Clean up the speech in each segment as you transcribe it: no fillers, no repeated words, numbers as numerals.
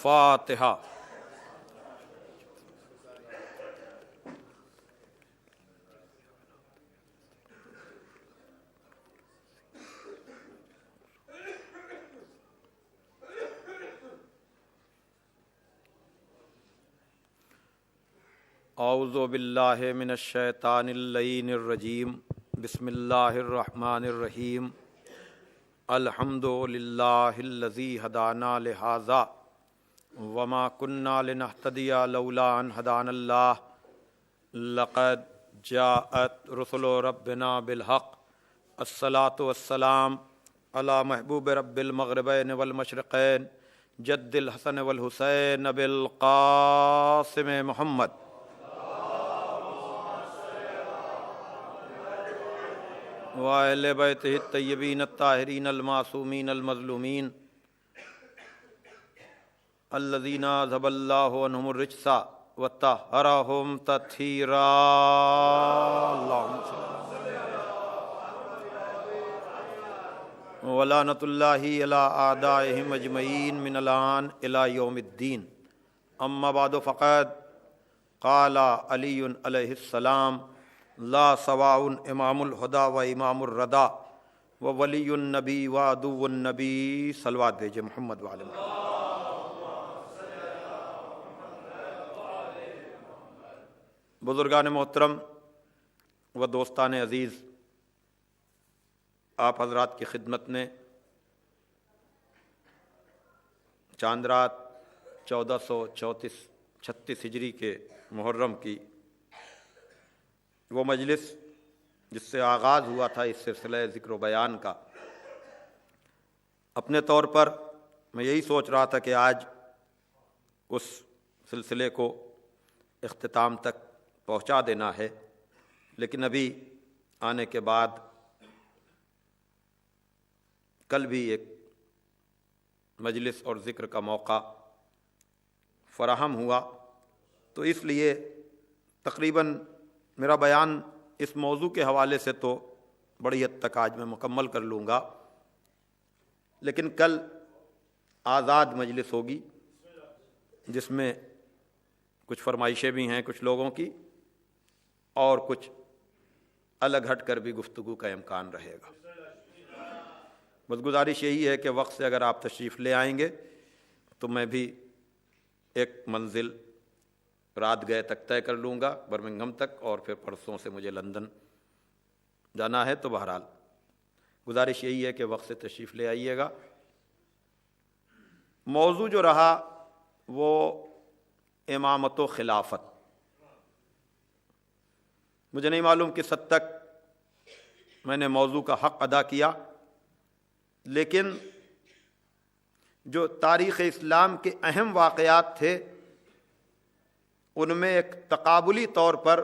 فاتحہ۔ اعوذ باللہ من الشیطان اللعین الرجیم، بسم اللہ الرحمن الرحیم۔ الحمد للہ الذی ہدانا لہذا وما كنا لنہتدی لولا ان ہدانا اللہ، لقد جاءت رسل ربنا بالحق، الصلاۃ والسلام علی محبوب رب المغربین والمشرقین، جد الحسن والحسین بالقاسم محمد۔ وَأَهْلِ بَيْتِهِ الطَّيِّبِينَ الطَّاهِرِينَ الْمَعْصُومِينَ الْمَظْلُومِينَ الَّذِينَ أَذْهَبَ اللَّهُ عَنْهُمُ الرِّجْسَ وَطَهَّرَهُمْ تَطْهِيرًا۔ اللهم صل وَلَعْنَةُ اللَّهِ عَلَىٰ أَعْدَائِهِمْ أَجْمَعِينَ مِنَ الْآنِ إِلَىٰ يَوْمِ الدِّينِ، أَمَّا بَعْدُ فَقَدْ قَالَ عَلِيٌّ عَلَيْهِ السَّلَامُ لا سواء امام الہدا و امام الردیٰ و ولی النبی و عدو النبی۔ صلوات بھیجے محمد وعلی محمد۔ بزرگان محترم و دوستان عزیز، آپ حضرات کی خدمت میں چاند رات 1436 ہجری کے محرم کی وہ مجلس جس سے آغاز ہوا تھا اس سلسلہ ذکر و بیان کا، اپنے طور پر میں یہی سوچ رہا تھا کہ آج اس سلسلے کو اختتام تک پہنچا دینا ہے، لیکن ابھی آنے کے بعد کل بھی ایک مجلس اور ذکر کا موقع فراہم ہوا، تو اس لیے تقریباً میرا بیان اس موضوع کے حوالے سے تو بڑی حد تک آج میں مکمل کر لوں گا، لیکن کل آزاد مجلس ہوگی جس میں کچھ فرمائشیں بھی ہیں کچھ لوگوں کی، اور کچھ الگ ہٹ کر بھی گفتگو کا امکان رہے گا۔ بس گزارش یہی ہے کہ وقت سے اگر آپ تشریف لے آئیں گے تو میں بھی ایک منزل رات گئے تک طے کر لوں گا، برمنگھم تک، اور پھر پرسوں سے مجھے لندن جانا ہے، تو بہرحال گزارش یہی ہے کہ وقت سے تشریف لے آئیے گا۔ موضوع جو رہا وہ امامت و خلافت، مجھے نہیں معلوم کس حد تک میں نے موضوع کا حق ادا کیا، لیکن جو تاریخ اسلام کے اہم واقعات تھے ان میں ایک تقابلی طور پر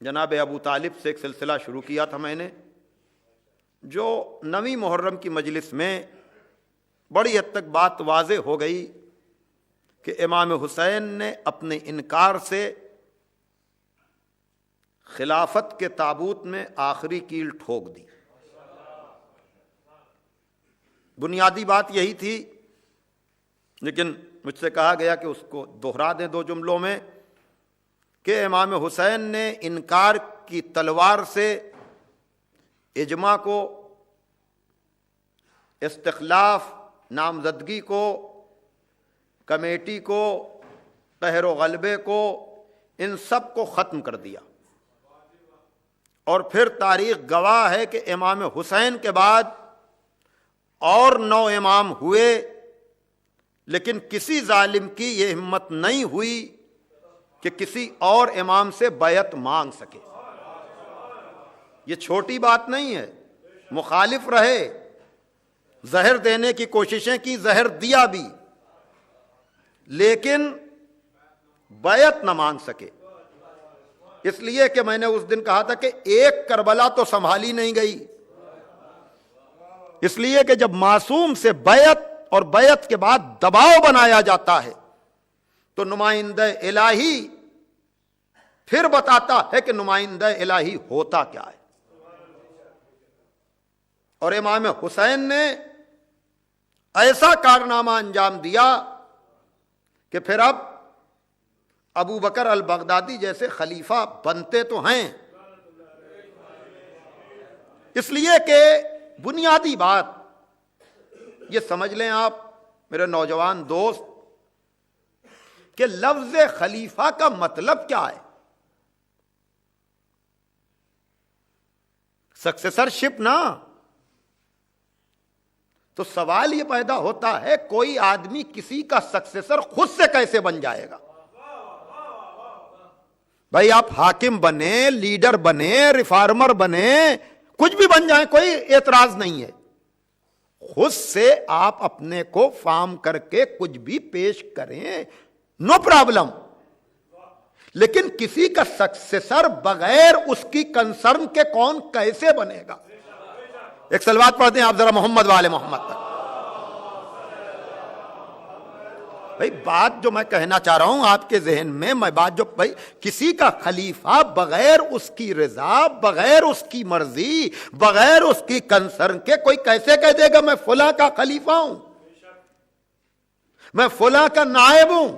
جناب ابو طالب سے ایک سلسلہ شروع کیا تھا میں نے، جو 9ویں محرم کی مجلس میں بڑی حد تک بات واضح ہو گئی کہ امام حسین نے اپنے انکار سے خلافت کے تابوت میں آخری کیل ٹھوک دی۔ بنیادی بات یہی تھی، لیکن مجھ سے کہا گیا کہ اس کو دہرا دیں 2 جملوں میں، کہ امام حسین نے انکار کی تلوار سے اجماع کو، استخلاف، نامزدگی کو، کمیٹی کو، قہر و غلبے کو، ان سب کو ختم کر دیا، اور پھر تاریخ گواہ ہے کہ امام حسین کے بعد اور 9 امام ہوئے، لیکن کسی ظالم کی یہ ہمت نہیں ہوئی کہ کسی اور امام سے بیعت مانگ سکے۔ یہ چھوٹی بات نہیں ہے، مخالف رہے، زہر دینے کی کوششیں کی، زہر دیا بھی، لیکن بیعت نہ مانگ سکے۔ اس لیے کہ میں نے اس دن کہا تھا کہ ایک کربلا تو سنبھالی نہیں گئی، اس لیے کہ جب معصوم سے بیعت اور بیعت کے بعد دباؤ بنایا جاتا ہے تو نمائندہ الہی پھر بتاتا ہے کہ نمائندہ الہی ہوتا کیا ہے۔ اور امام حسین نے ایسا کارنامہ انجام دیا کہ پھر اب ابو بکر البغدادی جیسے خلیفہ بنتے تو ہیں. اس لیے کہ بنیادی بات یہ سمجھ لیں آپ میرے نوجوان دوست کہ لفظ خلیفہ کا مطلب کیا ہے؟ سکسیسر شپ نا. تو سوال یہ پیدا ہوتا ہے کوئی آدمی کسی کا سکسیسر خود سے کیسے بن جائے گا؟ بھائی آپ حاکم بنے، لیڈر بنے، ریفارمر بنے، کچھ بھی بن جائیں، کوئی اعتراض نہیں ہے. خود سے آپ اپنے کو فارم کر کے کچھ بھی پیش کریں، نو پرابلم. لیکن کسی کا سکسیسر بغیر اس کی کنسرن کے کون کیسے بنے گا؟ ایک صلوات پڑھتے ہیں آپ ذرا محمد والے محمد پر. بھائی بات جو میں کہنا چاہ رہا ہوں آپ کے ذہن میں بات جو بھائی کسی کا خلیفہ بغیر اس کی رضا، بغیر اس کی مرضی، بغیر اس کی کنسرن کے کوئی کیسے کہہ دے گا میں فلاں کا خلیفہ ہوں، میں فلاں کا نائب ہوں؟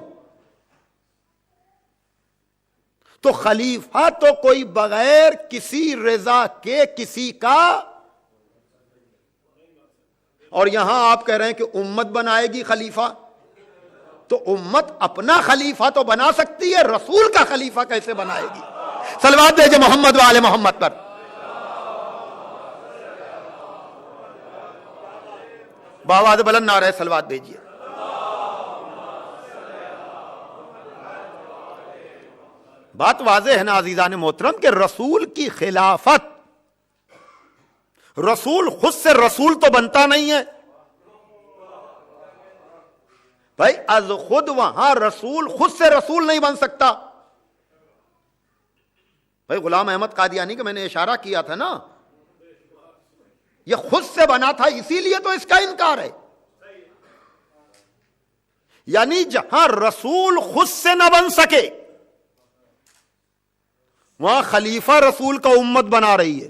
تو خلیفہ تو کوئی بغیر کسی رضا کے کسی کا. اور یہاں آپ کہہ رہے ہیں کہ امت بنائے گی خلیفہ، تو امت اپنا خلیفہ تو بنا سکتی ہے، رسول کا خلیفہ کیسے بنائے گی؟ صلوات بھیجئے محمد والے محمد پر. بآواز بلند نعرہ صلوات بھیجئے. بات واضح ہے نا عزیزان محترم کہ رسول کی خلافت، رسول خود سے رسول تو بنتا نہیں ہے بھائی، از خود وہاں رسول خود سے رسول نہیں بن سکتا. بھائی غلام احمد قادیانی کا میں نے اشارہ کیا تھا نا، یہ خود سے بنا تھا، اسی لیے تو اس کا انکار ہے. یعنی جہاں رسول خود سے نہ بن سکے وہاں خلیفہ رسول کا امت بنا رہی ہے.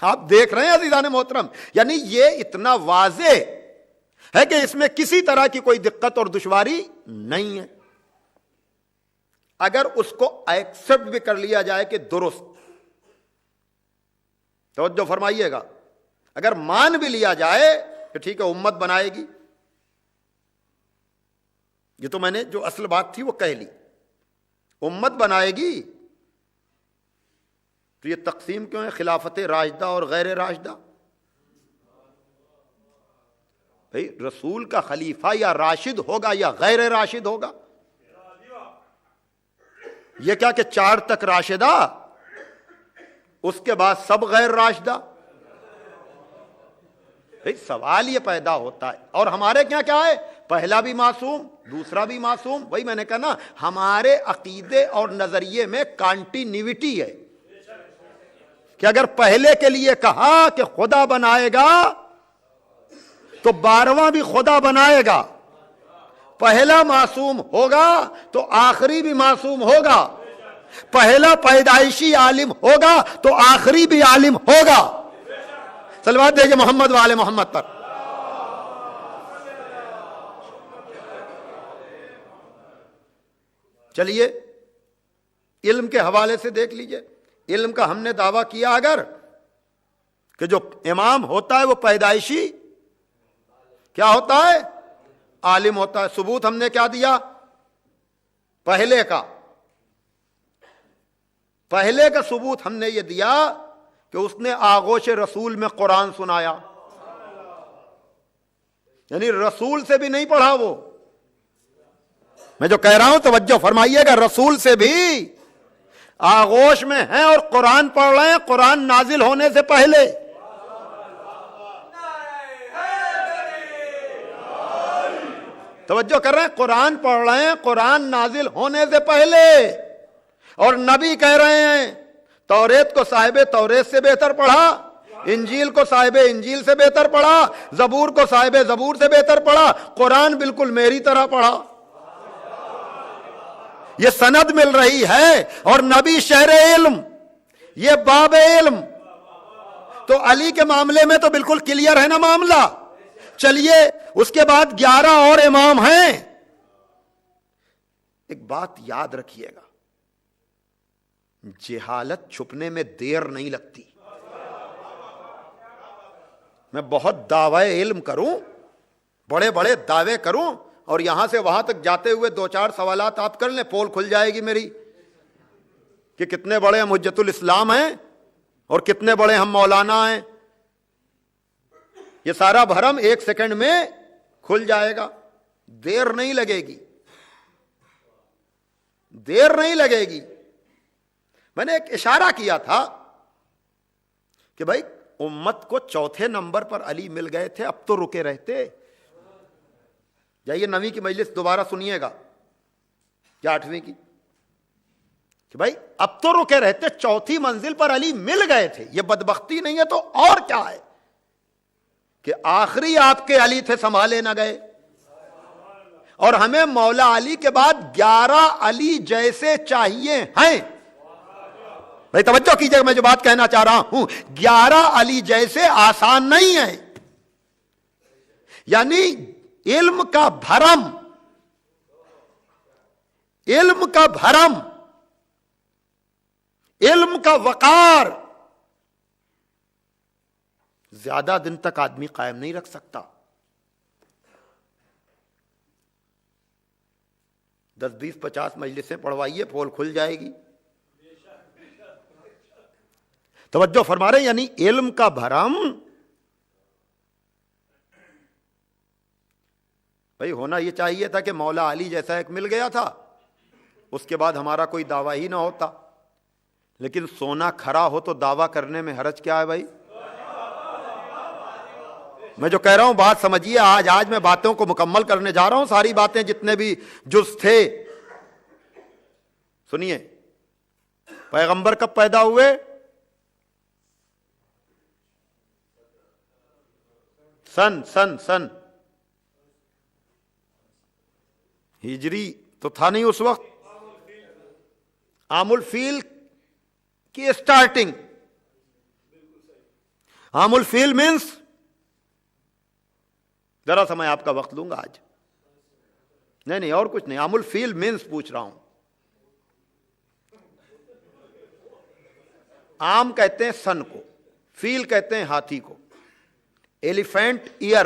آپ دیکھ رہے ہیں عزیزان محترم، یعنی یہ اتنا واضح ہے کہ اس میں کسی طرح کی کوئی دقت اور دشواری نہیں ہے. اگر اس کو ایکسپٹ بھی کر لیا جائے کہ درست، توجہ فرمائیے گا، اگر مان بھی لیا جائے کہ ٹھیک ہے امت بنائے گی، یہ تو میں نے جو اصل بات تھی وہ کہہ لی، امت بنائے گی، تو یہ تقسیم کیوں ہے خلافت راشدہ اور غیر راشدہ؟ بھئی رسول کا خلیفہ یا راشد ہوگا یا غیر راشد ہوگا؟ یہ کیا کہ 4 تک راشدہ، اس کے بعد سب غیر راشدہ؟ بھئی سوال یہ پیدا ہوتا ہے. اور ہمارے کیا ہے، پہلا بھی معصوم، دوسرا بھی معصوم. وہی میں نے کہا نا، ہمارے عقیدے اور نظریے میں کانٹینیوٹی ہے کہ اگر پہلے کے لیے کہا کہ خدا بنائے گا تو 12واں بھی خدا بنائے گا. پہلا معصوم ہوگا تو آخری بھی معصوم ہوگا. پہلا پیدائشی عالم ہوگا تو آخری بھی عالم ہوگا. صلوات بھیجئے محمد والے محمد پر. چلیے علم کے حوالے سے دیکھ لیجئے. علم کا ہم نے دعویٰ کیا اگر کہ جو امام ہوتا ہے وہ پیدائشی کیا ہوتا ہے، عالم ہوتا ہے. ثبوت ہم نے کیا دیا؟ پہلے کا ثبوت ہم نے یہ دیا کہ اس نے آغوش رسول میں قرآن سنایا، یعنی رسول سے بھی نہیں پڑھا. وہ میں جو کہہ رہا ہوں توجہ فرمائیے گا، رسول سے بھی آغوش میں ہیں اور قرآن پڑھ رہے ہیں، قرآن نازل ہونے سے پہلے. توجہ کر رہے ہیں، قرآن پڑھ رہے ہیں قرآن نازل ہونے سے پہلے. اور نبی کہہ رہے ہیں توریت کو صاحب توریت سے بہتر پڑھا، انجیل کو صاحب انجیل سے بہتر پڑھا، زبور کو صاحب زبور سے بہتر پڑھا، قرآن بالکل میری طرح پڑھا. یہ سند مل رہی ہے. اور نبی شہر علم، یہ باب علم. تو علی کے معاملے میں تو بالکل کلیئر ہے نا معاملہ. چلیے اس کے بعد 11 اور امام ہیں. ایک بات یاد رکھیے گا، جہالت چھپنے میں دیر نہیں لگتی. میں بہت دعوی علم کروں، بڑے بڑے دعوے کروں، اور یہاں سے وہاں تک جاتے ہوئے 2-4 سوالات آپ کر لیں، پول کھل جائے گی میری کہ کتنے بڑے ہم حجت الاسلام ہیں اور کتنے بڑے ہم مولانا ہیں. یہ سارا بھرم 1 سیکنڈ میں کھل جائے گا. دیر نہیں لگے گی، دیر نہیں لگے گی. میں نے ایک اشارہ کیا تھا کہ بھائی امت کو 4تھے نمبر پر علی مل گئے تھے، اب تو رکے رہتے. جائیے 9ویں کی مجلس دوبارہ سنیے گا یا 8ویں کی، کہ بھائی اب تو رکے رہتے، 4تھی منزل پر علی مل گئے تھے. یہ بدبختی نہیں ہے تو اور کیا ہے کہ آخری آپ کے علی تھے، سنبھالے نہ گئے. اور ہمیں مولا علی کے بعد 11 علی جیسے چاہیے ہیں. بھائی توجہ کیجیے، میں جو بات کہنا چاہ رہا ہوں، 11 علی جیسے آسان نہیں ہے. یعنی علم کا بھرم، علم کا بھرم، علم کا وقار زیادہ دن تک آدمی قائم نہیں رکھ سکتا. 10, 20, 50 مجلسیں پڑھوائیے، پول کھل جائے گی. توجہ فرما رہے ہیں، یعنی علم کا بھرم. بھائی ہونا یہ چاہیے تھا کہ مولا علی جیسا ایک مل گیا تھا، اس کے بعد ہمارا کوئی دعویٰ ہی نہ ہوتا. لیکن سونا کھرا ہو تو دعویٰ کرنے میں حرج کیا ہے بھائی؟ میں جو کہہ رہا ہوں بات سمجھیے. آج میں باتوں کو مکمل کرنے جا رہا ہوں، ساری باتیں جتنے بھی جز تھے. سنیے، پیغمبر کب پیدا ہوئے؟ سن ہجری تو تھا نہیں اس وقت. عام الفیل کی اسٹارٹنگ. عام الفیل مینس، ذرا سا میں آپ کا وقت لوں گا آج. نہیں اور کچھ نہیں، عام الفیل مینس پوچھ رہا ہوں. عام کہتے ہیں سن کو، فیل کہتے ہیں ہاتھی کو. Elephant ear.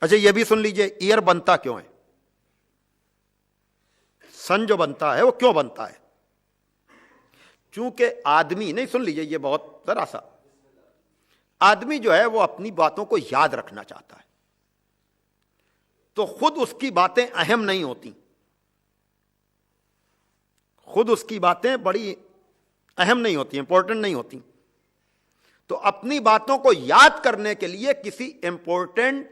اچھا یہ بھی سن لیجئے، ایئر بنتا کیوں ہے؟ سن جو بنتا ہے وہ کیوں بنتا ہے؟ چونکہ آدمی، نہیں سن لیجئے یہ بہت ذرا سا، آدمی جو ہے وہ اپنی باتوں کو یاد رکھنا چاہتا ہے، تو خود اس کی باتیں اہم نہیں ہوتی. خود اس کی باتیں بڑی اہم نہیں ہوتی، امپورٹنٹ نہیں ہوتی. تو اپنی باتوں کو یاد کرنے کے لیے کسی امپورٹنٹ،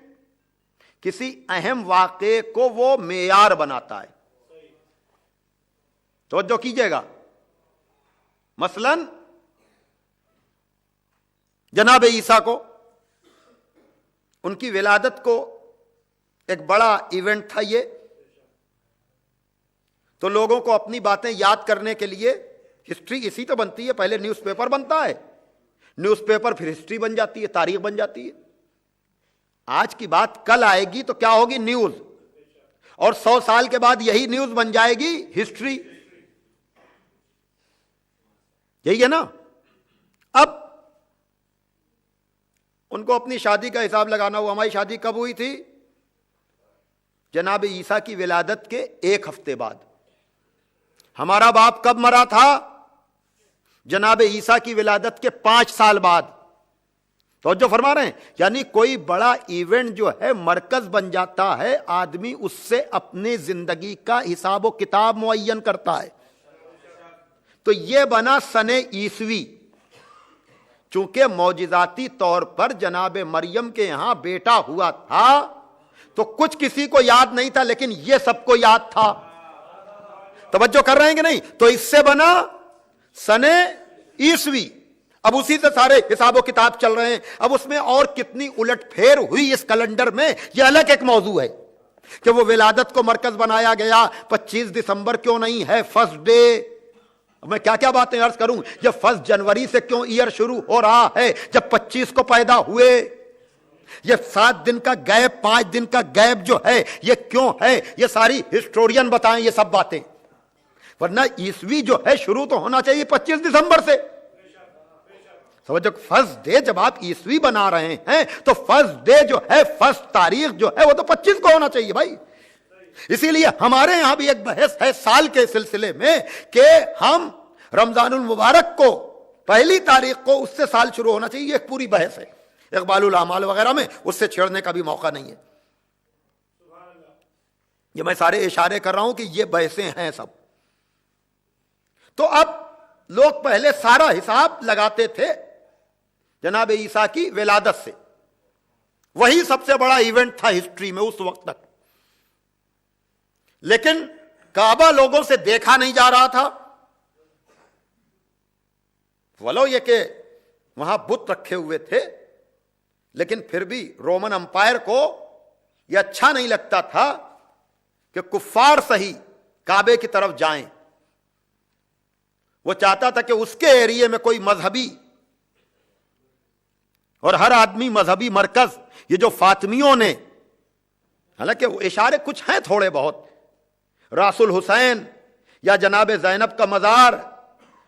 کسی اہم واقعے کو وہ معیار بناتا ہے. توجہ کیجئے گا. مثلا جناب عیسیٰ کو، ان کی ولادت کو ایک بڑا ایونٹ تھا یہ. تو لوگوں کو اپنی باتیں یاد کرنے کے لیے ہسٹری اسی تو بنتی ہے. پہلے نیوز پیپر بنتا ہے، نیوز پیپر پھر ہسٹری بن جاتی ہے، تاریخ بن جاتی ہے. آج کی بات کل آئے گی تو کیا ہوگی؟ نیوز. اور 100 سال کے بعد یہی نیوز بن جائے گی ہسٹری. یہی ہے نا. اب ان کو اپنی شادی کا حساب لگانا ہوا. ہماری شادی کب ہوئی تھی؟ جناب عیسیٰ کی ولادت کے 1 ہفتے بعد. ہمارا باپ کب مرا تھا؟ جناب عیسیٰ کی ولادت کے 5 سال بعد. توجہ فرما رہے ہیں. یعنی کوئی بڑا ایونٹ جو ہے مرکز بن جاتا ہے، آدمی اس سے اپنی زندگی کا حساب و کتاب معین کرتا ہے. تو یہ بنا سن عیسوی. چونکہ معجزاتی طور پر جناب مریم کے یہاں بیٹا ہوا تھا تو کچھ کسی کو یاد نہیں تھا، لیکن یہ سب کو یاد تھا. توجہ کر رہے ہیں کہ نہیں؟ تو اس سے بنا سن عیسوی. اب اسی سے سارے حساب و کتاب چل رہے ہیں. اب اس میں اور کتنی الٹ پھیر ہوئی اس کیلنڈر میں، یہ الگ ایک موضوع ہے کہ وہ ولادت کو مرکز بنایا گیا. 25 دسمبر کیوں نہیں ہے فرسٹ ڈے؟ میں کیا کیا باتیں عرض کروں. یہ 1 جنوری سے کیوں ایئر شروع ہو رہا ہے جب 25 کو پیدا ہوئے؟ یہ 7 دن کا گیپ، 5 دن کا گیپ جو ہے یہ کیوں ہے؟ یہ ساری ہسٹورین بتائیں یہ سب باتیں، ورنہ عیسوی جو ہے شروع تو ہونا چاہیے 25 دسمبر سے۔ سمجھو فرسٹ ڈے جب آپ عیسوی بنا رہے ہیں تو فرسٹ ڈے جو ہے، فرسٹ تاریخ جو ہے وہ تو 25 کو ہونا چاہیے بھائی۔ اسی لیے ہمارے یہاں بھی ایک بحث ہے سال کے سلسلے میں کہ ہم رمضان المبارک کو پہلی تاریخ کو اس سے سال شروع ہونا چاہیے، یہ ایک پوری بحث ہے، اقبال الاعمال وغیرہ میں اس سے چھیڑنے کا بھی موقع نہیں ہے۔ یہ میں سارے اشارے کر رہا ہوں کہ یہ بحثیں ہیں سب۔ تو اب لوگ پہلے سارا حساب لگاتے تھے جناب عیسیٰ کی ولادت سے، وہی سب سے بڑا ایونٹ تھا ہسٹری میں اس وقت تک، لیکن کعبہ لوگوں سے دیکھا نہیں جا رہا تھا، ولو یہ کہ وہاں بت رکھے ہوئے تھے، لیکن پھر بھی رومن امپائر کو یہ اچھا نہیں لگتا تھا کہ کفار صحیح کعبے کی طرف جائیں۔ وہ چاہتا تھا کہ اس کے ایریے میں کوئی مذہبی، اور ہر آدمی مذہبی مرکز، یہ جو فاطمیوں نے، حالانکہ وہ اشارے کچھ ہیں تھوڑے بہت، راس الحسین یا جناب زینب کا مزار،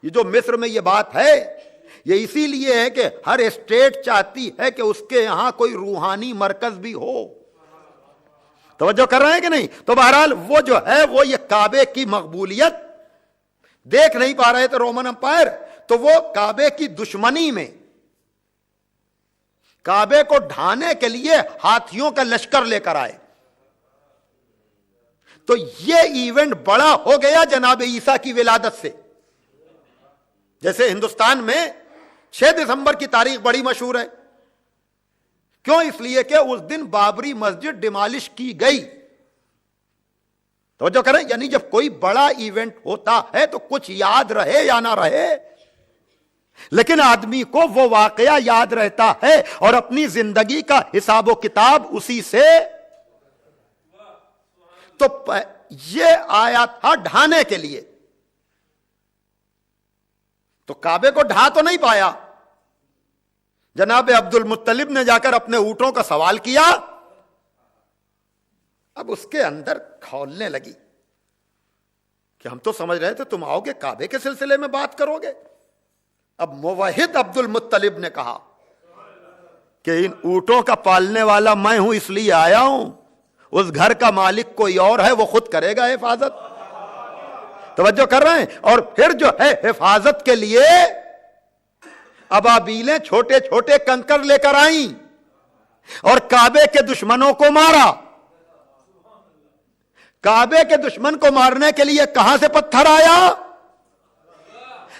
یہ جو مصر میں یہ بات ہے، یہ اسی لیے ہے کہ ہر اسٹیٹ چاہتی ہے کہ اس کے یہاں کوئی روحانی مرکز بھی ہو۔ توجہ کر رہے ہیں کہ نہیں؟ تو بہرحال وہ جو ہے وہ یہ کعبے کی مقبولیت دیکھ نہیں پا رہے تھے رومن امپائر، تو وہ کعبے کی دشمنی میں کعبے کو ڈھانے کے لیے ہاتھیوں کا لشکر لے کر آئے۔ تو یہ ایونٹ بڑا ہو گیا جناب عیسیٰ کی ولادت سے۔ جیسے ہندوستان میں 6 دسمبر کی تاریخ بڑی مشہور ہے، کیوں؟ اس لیے کہ اس دن بابری مسجد ڈیمالش کی گئی۔ توجہ کریں، یعنی جب کوئی بڑا ایونٹ ہوتا ہے تو کچھ یاد رہے یا نہ رہے، لیکن آدمی کو وہ واقعہ یاد رہتا ہے اور اپنی زندگی کا حساب و کتاب اسی سے۔ تو یہ آیا تھا ڈھانے کے لیے، تو کعبے کو ڈھا تو نہیں پایا۔ جناب عبد المطلب نے جا کر اپنے اونٹوں کا سوال کیا، اب اس کے اندر کھولنے لگی کہ ہم تو سمجھ رہے تھے تم آؤ گے کعبے کے سلسلے میں بات کرو گے۔ اب موحد عبد المطلب نے کہا کہ ان اونٹوں کا پالنے والا میں ہوں، اس لیے آیا ہوں، اس گھر کا مالک کوئی اور ہے، وہ خود کرے گا حفاظت۔ توجہ کر رہے ہیں؟ اور پھر جو ہے حفاظت کے لیے ابابیلیں چھوٹے چھوٹے کنکر لے کر آئیں اور کعبے کے دشمنوں کو مارا۔ کعبے کے دشمن کو مارنے کے لیے کہاں سے پتھر آیا؟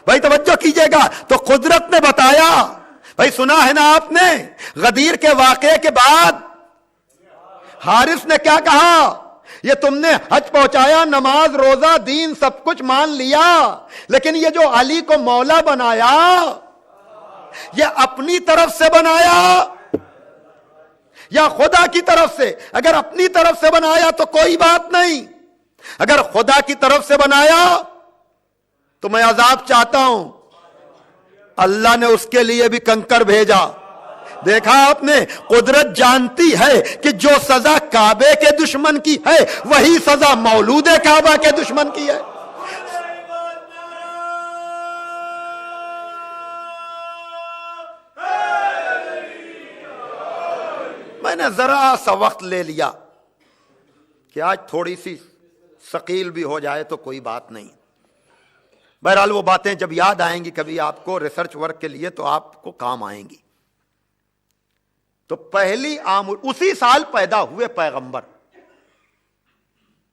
بھائی توجہ کیجئے گا، تو قدرت نے بتایا۔ بھائی سنا ہے نا آپ نے غدیر کے واقعے کے بعد حارث نے کیا کہا؟ یہ تم نے حج پہنچایا، نماز روزہ دین سب کچھ مان لیا، لیکن یہ جو علی کو مولا بنایا یہ اپنی طرف سے بنایا یا خدا کی طرف سے؟ اگر اپنی طرف سے بنایا تو کوئی بات نہیں، اگر خدا کی طرف سے بنایا تو میں عذاب چاہتا ہوں۔ اللہ نے اس کے لیے بھی کنکر بھیجا۔ دیکھا آپ نے، قدرت جانتی ہے کہ جو سزا کعبے کے دشمن کی ہے وہی سزا مولود کعبہ کے دشمن کی ہے۔ میں نے ذرا سا وقت لے لیا کہ آج تھوڑی سی ثقیل بھی ہو جائے تو کوئی بات نہیں۔ بہرحال وہ باتیں جب یاد آئیں گی کبھی آپ کو ریسرچ ورک کے لیے تو آپ کو کام آئیں گی۔ تو پہلی اسی سال پیدا ہوئے پیغمبر،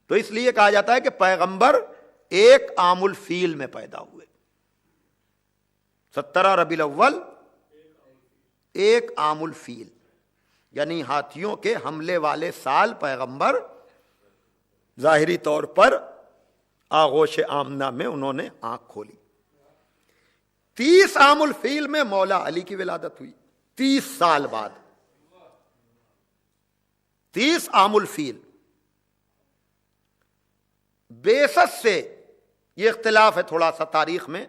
تو اس لیے کہا جاتا ہے کہ پیغمبر ایک عام الفیل میں پیدا ہوئے۔ 17 ربیع الاول ایک عام الفیل، یعنی ہاتھیوں کے حملے والے سال پیغمبر ظاہری طور پر آغوش آمنہ میں انہوں نے آنکھ کھولی۔ 30 عام الفیل میں مولا علی کی ولادت ہوئی، 30 سال بعد۔ 30 عام الفیل۔ بیسس سے یہ اختلاف ہے تھوڑا سا تاریخ میں،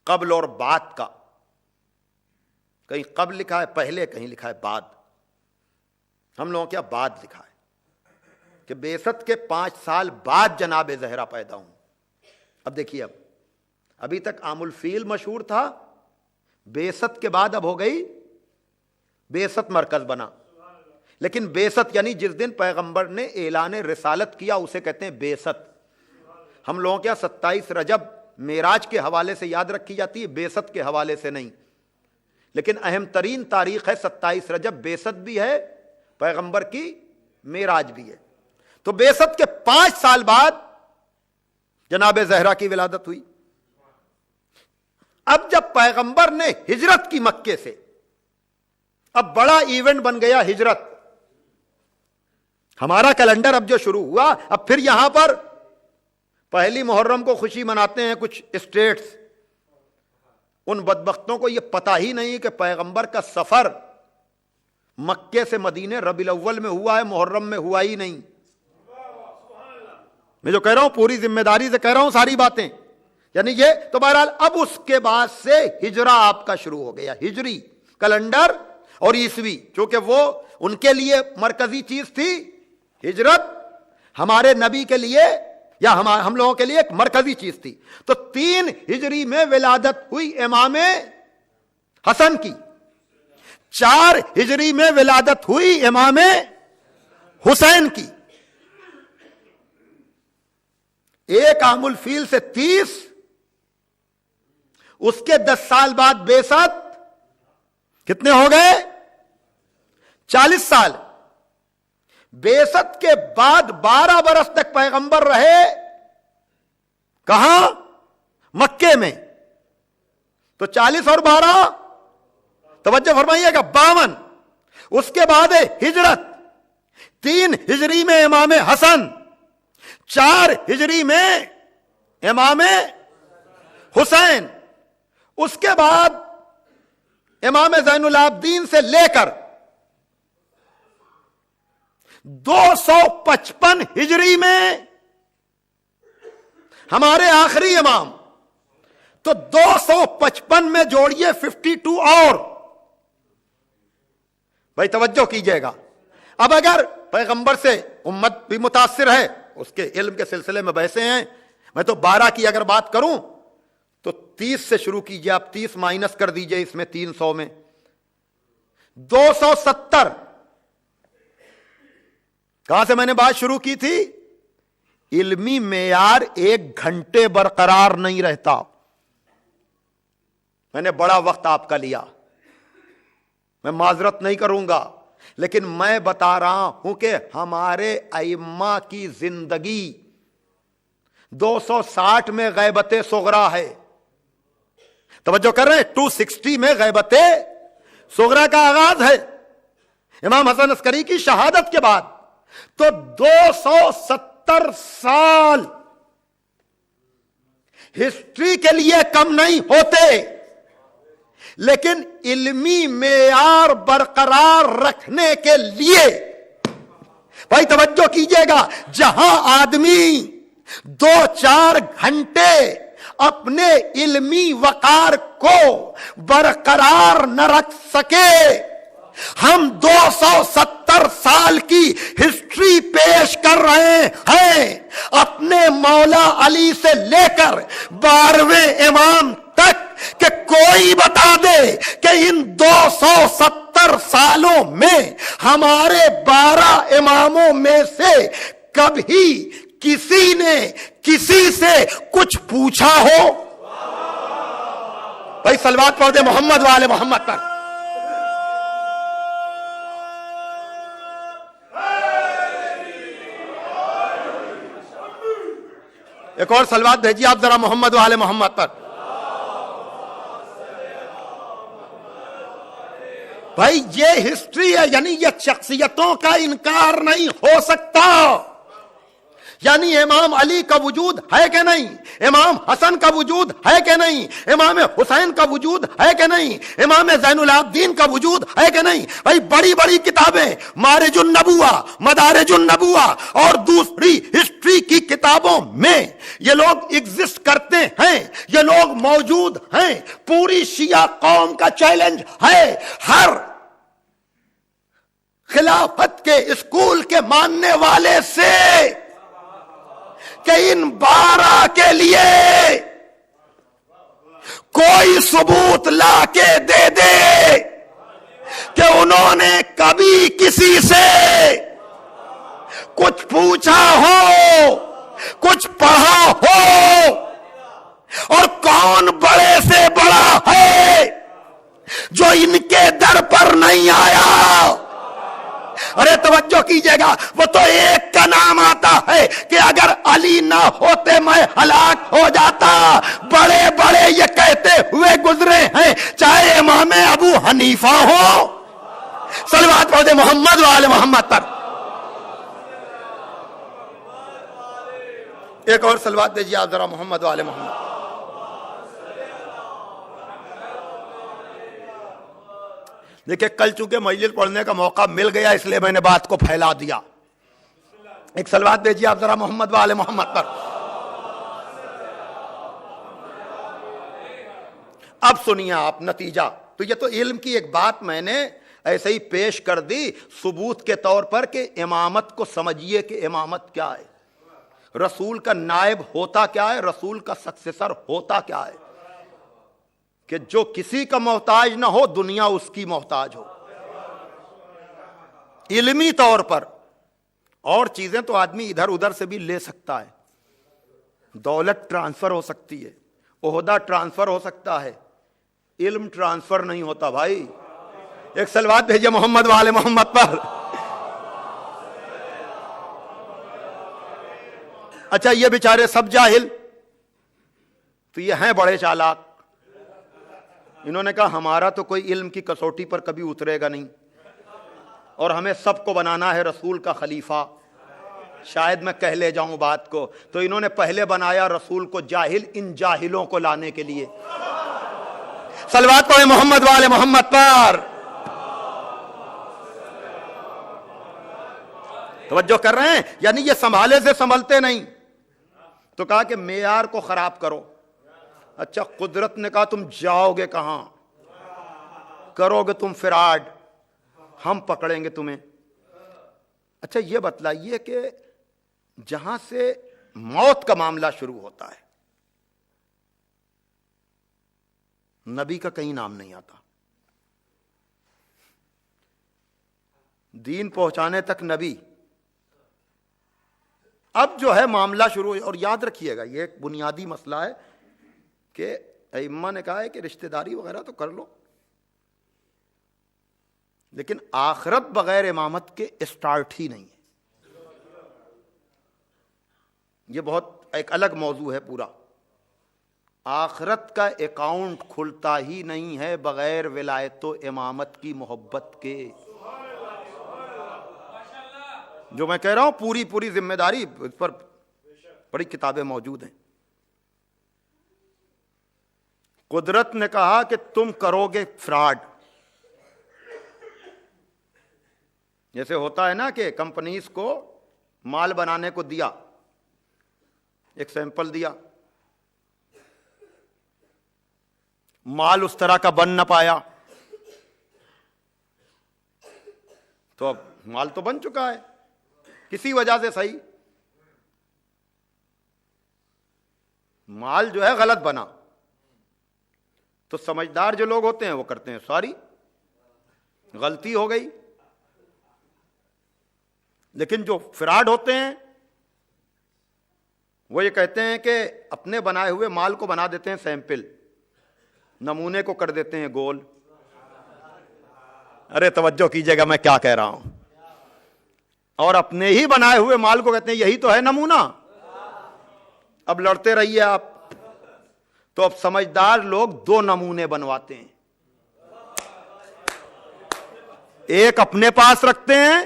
قبل اور بعد کا، کہیں قبل لکھا ہے پہلے، کہیں لکھا ہے بعد۔ ہم لوگوں کیا بعد لکھا ہے کہ بعثت کے 5 سال بعد جناب زہرا پیدا ہوں. اب دیکھیے ابھی تک عام الفیل مشہور تھا، بعثت کے بعد اب ہو گئی بعثت مرکز بنا. لیکن بعثت یعنی جس دن پیغمبر نے اعلان رسالت کیا اسے کہتے ہیں بعثت. ہم لوگوں کے 27 رجب معراج کے حوالے سے یاد رکھی جاتی ہے، بعثت کے حوالے سے نہیں. لیکن اہم ترین تاریخ ہے 27 رجب، بعثت بھی ہے، پیغمبر کی معراج بھی ہے. تو بعثت کے 5 سال بعد جناب زہرا کی ولادت ہوئی. اب جب پیغمبر نے ہجرت کی مکے سے، اب بڑا ایونٹ بن گیا ہجرت. ہمارا کیلنڈر اب جو شروع ہوا، اب پھر یہاں پر پہلی محرم کو خوشی مناتے ہیں کچھ اسٹیٹس. ان بدبختوں کو یہ پتہ ہی نہیں کہ پیغمبر کا سفر مکے سے مدینے ربیع الاول میں ہوا ہے، محرم میں ہوا ہی نہیں. میں جو کہہ رہا ہوں پوری ذمہ داری سے کہہ رہا ہوں ساری باتیں. یعنی یہ تو بہرحال اب اس کے بعد سے ہجرہ آپ کا شروع ہو گیا، ہجری کیلنڈر اور عیسوی، چونکہ وہ ان کے لیے مرکزی چیز تھی. ہجرت ہمارے نبی کے لیے یا ہم لوگوں کے لیے ایک مرکزی چیز تھی. تو 3 ہجری میں ولادت ہوئی امام حسن کی، 4 ہجری میں ولادت ہوئی امام حسین کی. 1 عام الفیل سے 30، اس کے 10 سال بعد بعثت، کتنے ہو گئے؟ 40 سال. بعثت کے بعد 12 برس تک پیغمبر رہے کہاں؟ مکے میں. تو 40 اور 12 توجہ فرمائیے گا 52. اس کے بعد ہجرت، 3 ہجری میں امام حسن، 4 ہجری میں امام حسین. اس کے بعد امام زین العابدین سے لے کر 255 ہجری میں ہمارے آخری امام. تو 255 میں جوڑیے 52 اور. بھائی توجہ کیجئے گا. اب اگر پیغمبر سے امت بھی متاثر ہے، اس کے علم کے سلسلے میں بحثیں ہیں. میں تو 12 کی اگر بات کروں تو 30 سے شروع کیجئے. آپ 30 مائنس کر دیجئے اس میں 300 میں 270. کہاں سے میں نے بات شروع کی تھی؟ علمی معیار 1 گھنٹے برقرار نہیں رہتا. میں نے بڑا وقت آپ کا لیا، میں معذرت نہیں کروں گا، لیکن میں بتا رہا ہوں کہ ہمارے ائمہ کی زندگی 260 میں غیبت صغرا ہے. توجہ کر رہے ہیں؟ 260 میں غیبت صغرا کا آغاز ہے امام حسن عسکری کی شہادت کے بعد. تو 270 سال ہسٹری کے لیے کم نہیں ہوتے، لیکن علمی معیار برقرار رکھنے کے لیے بھائی توجہ کیجئے گا. جہاں آدمی 2-4 گھنٹے اپنے علمی وقار کو برقرار نہ رکھ سکے، ہم 270 سال کی ہسٹری پیش کر رہے ہیں اپنے مولا علی سے لے کر 12ویں امام تک، کہ کوئی بتا دے کہ ان 270 سالوں میں ہمارے 12 اماموں میں سے کبھی کسی نے کسی سے کچھ پوچھا ہو؟ بھائی صلوات پڑھ دے محمد والے محمد پر. ایک اور صلوات بھیجیے آپ ذرا محمد والے محمد پر. بھائی یہ ہسٹری ہے، یعنی یہ شخصیتوں کا انکار نہیں ہو سکتا. یعنی امام علی کا وجود ہے کہ نہیں، امام حسن کا وجود ہے کہ نہیں، امام حسین کا وجود ہے کہ نہیں، امام زین العابدین کا وجود ہے کہ نہیں. بھائی بڑی بڑی کتابیں مارج النبوہ، مدارج النبوہ اور دوسری ہسٹری کی کتابوں میں یہ لوگ ایگزسٹ کرتے ہیں، یہ لوگ موجود ہیں. پوری شیعہ قوم کا چیلنج ہے، ہر خلافت کے اسکول کے ماننے والے سے کہ ان 12 کے لیے کوئی ثبوت لا کے دے دے کہ انہوں نے کبھی کسی سے کچھ پوچھا ہو، کچھ پڑھا ہو، اور کون بڑے سے بڑا ہے جو ان کے در پر نہیں آیا۔ ارے توجہ کیجئے گا، وہ تو ایک کا نام آتا ہے کہ اگر علی نہ ہوتے میں ہلاک ہو جاتا۔ بڑے بڑے یہ کہتے ہوئے گزرے ہیں، چاہے امام ابو حنیفہ ہو۔ صلوات پڑھے محمد وآل محمد پر۔ ایک اور صلوات دیجیے آپ ذرا محمد وآل محمد۔ دیکھیں کل چونکہ مجلس پڑھنے کا موقع مل گیا اس لیے میں نے بات کو پھیلا دیا۔ ایک صلوات دیجیے آپ ذرا محمد وآل محمد پر۔ اب سنیے آپ نتیجہ۔ تو یہ تو علم کی ایک بات میں نے ایسے ہی پیش کر دی ثبوت کے طور پر کہ امامت کو سمجھیے کہ امامت کیا ہے، رسول کا نائب ہوتا کیا ہے، رسول کا سکسیسر ہوتا کیا ہے، کہ جو کسی کا محتاج نہ ہو، دنیا اس کی محتاج ہو علمی طور پر۔ اور چیزیں تو آدمی ادھر ادھر سے بھی لے سکتا ہے، دولت ٹرانسفر ہو سکتی ہے، عہدہ ٹرانسفر ہو سکتا ہے، علم ٹرانسفر نہیں ہوتا بھائی۔ ایک صلوات بھیجیے محمد وآل محمد پر۔ اچھا یہ بیچارے سب جاہل، تو یہ ہیں بڑے چالاک۔ انہوں نے کہا ہمارا تو کوئی علم کی کسوٹی پر کبھی اترے گا نہیں، اور ہمیں سب کو بنانا ہے رسول کا خلیفہ۔ شاید میں کہہ لے جاؤں بات کو، تو انہوں نے پہلے بنایا رسول کو جاہل ان جاہلوں کو لانے کے لیے۔ صلوات پڑھیں محمد وآل محمد پر۔ توجہ کر رہے ہیں؟ یعنی یہ سنبھالے سے سنبھلتے نہیں، تو کہا کہ معیار کو خراب کرو۔ اچھا قدرت نے کہا تم جاؤ گے کہاں، کرو گے تم فراڈ، ہم پکڑیں گے تمہیں۔ اچھا یہ بتلائیے کہ جہاں سے موت کا معاملہ شروع ہوتا ہے نبی کا کہیں نام نہیں آتا، دین پہنچانے تک نبی۔ اب جو ہے معاملہ شروع، اور یاد رکھیے گا یہ ایک بنیادی مسئلہ ہے کہ ائمہ نے کہا ہے کہ رشتہ داری وغیرہ تو کر لو، لیکن آخرت بغیر امامت کے اسٹارٹ ہی نہیں ہے۔ یہ بہت ایک الگ موضوع ہے پورا۔ آخرت کا اکاؤنٹ کھلتا ہی نہیں ہے بغیر ولایت و امامت کی محبت کے۔ جو میں کہہ رہا ہوں پوری ذمہ داری اس پر بڑی کتابیں موجود ہیں۔ قدرت نے کہا کہ تم کرو گے فراڈ، جیسے ہوتا ہے نا کہ کمپنیز کو مال بنانے کو دیا، ایک سیمپل دیا، مال اس طرح کا بن نہ پایا، تو اب مال تو بن چکا ہے کسی وجہ سے، صحیح مال جو ہے غلط بنا، تو سمجھدار جو لوگ ہوتے ہیں وہ کرتے ہیں سوری غلطی ہو گئی، لیکن جو فراڈ ہوتے ہیں وہ یہ کہتے ہیں کہ اپنے بنائے ہوئے مال کو بنا دیتے ہیں سیمپل، نمونے کو کر دیتے ہیں گول۔ ارے توجہ کیجئے گا میں کیا کہہ رہا ہوں، اور اپنے ہی بنائے ہوئے مال کو کہتے ہیں یہی تو ہے نمونہ، اب لڑتے رہیے آپ۔ تو اب سمجھدار لوگ دو نمونے بنواتے ہیں، ایک اپنے پاس رکھتے ہیں،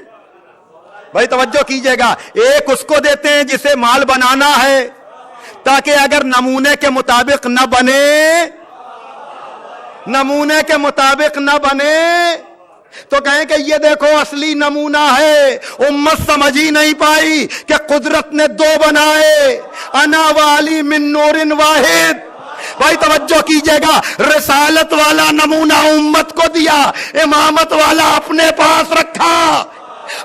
بھائی توجہ کیجئے گا، ایک اس کو دیتے ہیں جسے مال بنانا ہے، تاکہ اگر نمونے کے مطابق نہ بنے تو کہیں کہ یہ دیکھو اصلی نمونہ ہے۔ امت سمجھ ہی نہیں پائی کہ قدرت نے دو بنائے، انا والی من نور واحد۔ بھائی توجہ کیجئے گا، رسالت والا نمونہ امت کو دیا، امامت والا اپنے پاس رکھا۔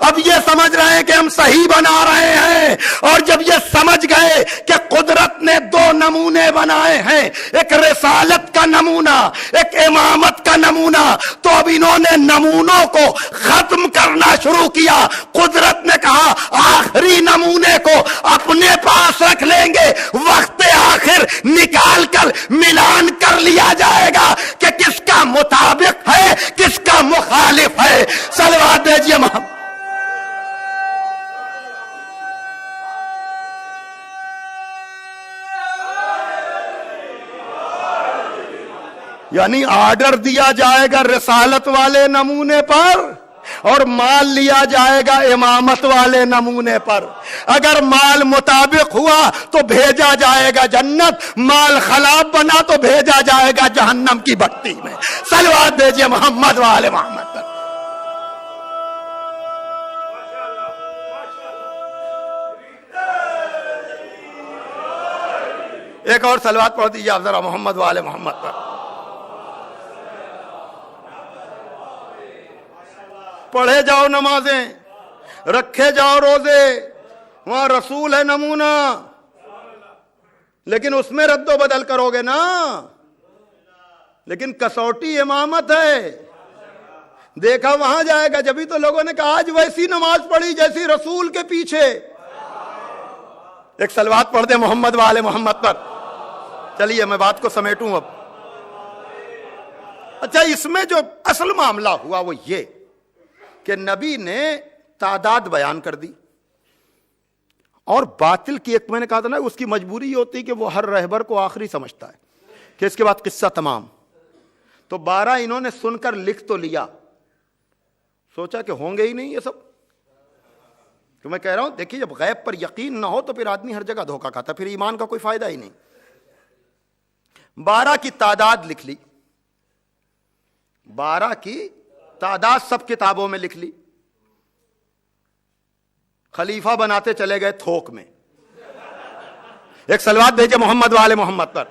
اب یہ سمجھ رہے ہیں کہ ہم صحیح بنا رہے ہیں، اور جب یہ سمجھ گئے کہ قدرت نے دو نمونے بنائے ہیں، ایک رسالت کا نمونہ، ایک امامت کا نمونہ، تو اب انہوں نے نمونوں کو ختم کرنا شروع کیا۔ قدرت نے کہا آخری نمونے کو اپنے پاس رکھ لیں گے، وقت آخر نکال کر ملان کر لیا جائے گا کہ کس کا مطابق ہے کس کا مخالف ہے۔ صلوات دیجیے محمد۔ یعنی آرڈر دیا جائے گا رسالت والے نمونے پر، اور مال لیا جائے گا امامت والے نمونے پر۔ اگر مال مطابق ہوا تو بھیجا جائے گا جنت، مال خلاف بنا تو بھیجا جائے گا جہنم کی بھٹی میں۔ صلوات دیجئے محمد والے محمد پر۔ ایک اور صلوات پڑھ دیجئے آپ ذرا محمد والے محمد پر۔ پڑھے جاؤ نمازیں، رکھے جاؤ روزے، وہاں رسول ہے نمونہ، لیکن اس میں رد و بدل کرو گے نا، لیکن کسوٹی امامت ہے، دیکھا وہاں جائے گا۔ جبھی تو لوگوں نے کہا آج ویسی نماز پڑھی جیسی رسول کے پیچھے۔ ایک صلوات پڑھ دے محمد والے محمد پر۔ چلیے میں بات کو سمیٹوں اب۔ اچھا، اس میں جو اصل معاملہ ہوا وہ یہ کہ نبی نے تعداد بیان کر دی، اور باطل کی ایک میں نے کہا تھا نا اس کی مجبوری یہ ہوتی کہ وہ ہر رہبر کو آخری سمجھتا ہے کہ اس کے بعد قصہ تمام۔ تو 12 انہوں نے سن کر لکھ تو لیا، سوچا کہ ہوں گے ہی نہیں یہ سب۔ تو میں کہہ رہا ہوں دیکھیے، جب غیب پر یقین نہ ہو تو پھر آدمی ہر جگہ دھوکہ کھاتا، پھر ایمان کا کوئی فائدہ ہی نہیں۔ 12 کی تعداد لکھ لی، 12 کی تعداد سب کتابوں میں لکھ لی، خلیفہ بناتے چلے گئے تھوک میں۔ ایک صلوات بھیجے محمد والے محمد پر۔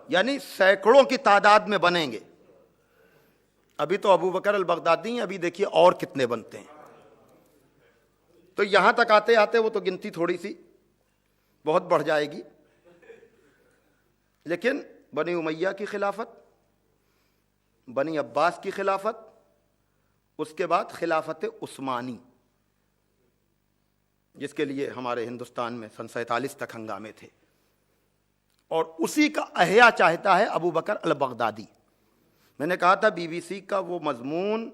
یعنی سینکڑوں کی تعداد میں بنیں گے۔ ابھی تو ابو بکر البغدادی ہیں، ابھی دیکھیے اور کتنے بنتے ہیں۔ تو یہاں تک آتے آتے وہ تو گنتی تھوڑی سی بہت بڑھ جائے گی، لیکن بنی امیہ کی خلافت، بنی عباس کی خلافت، اس کے بعد خلافت عثمانی، جس کے لیے ہمارے ہندوستان میں سن 47 تک ہنگامے تھے، اور اسی کا احیا چاہتا ہے ابو بکر البغدادی۔ میں نے کہا تھا BBC کا وہ مضمون،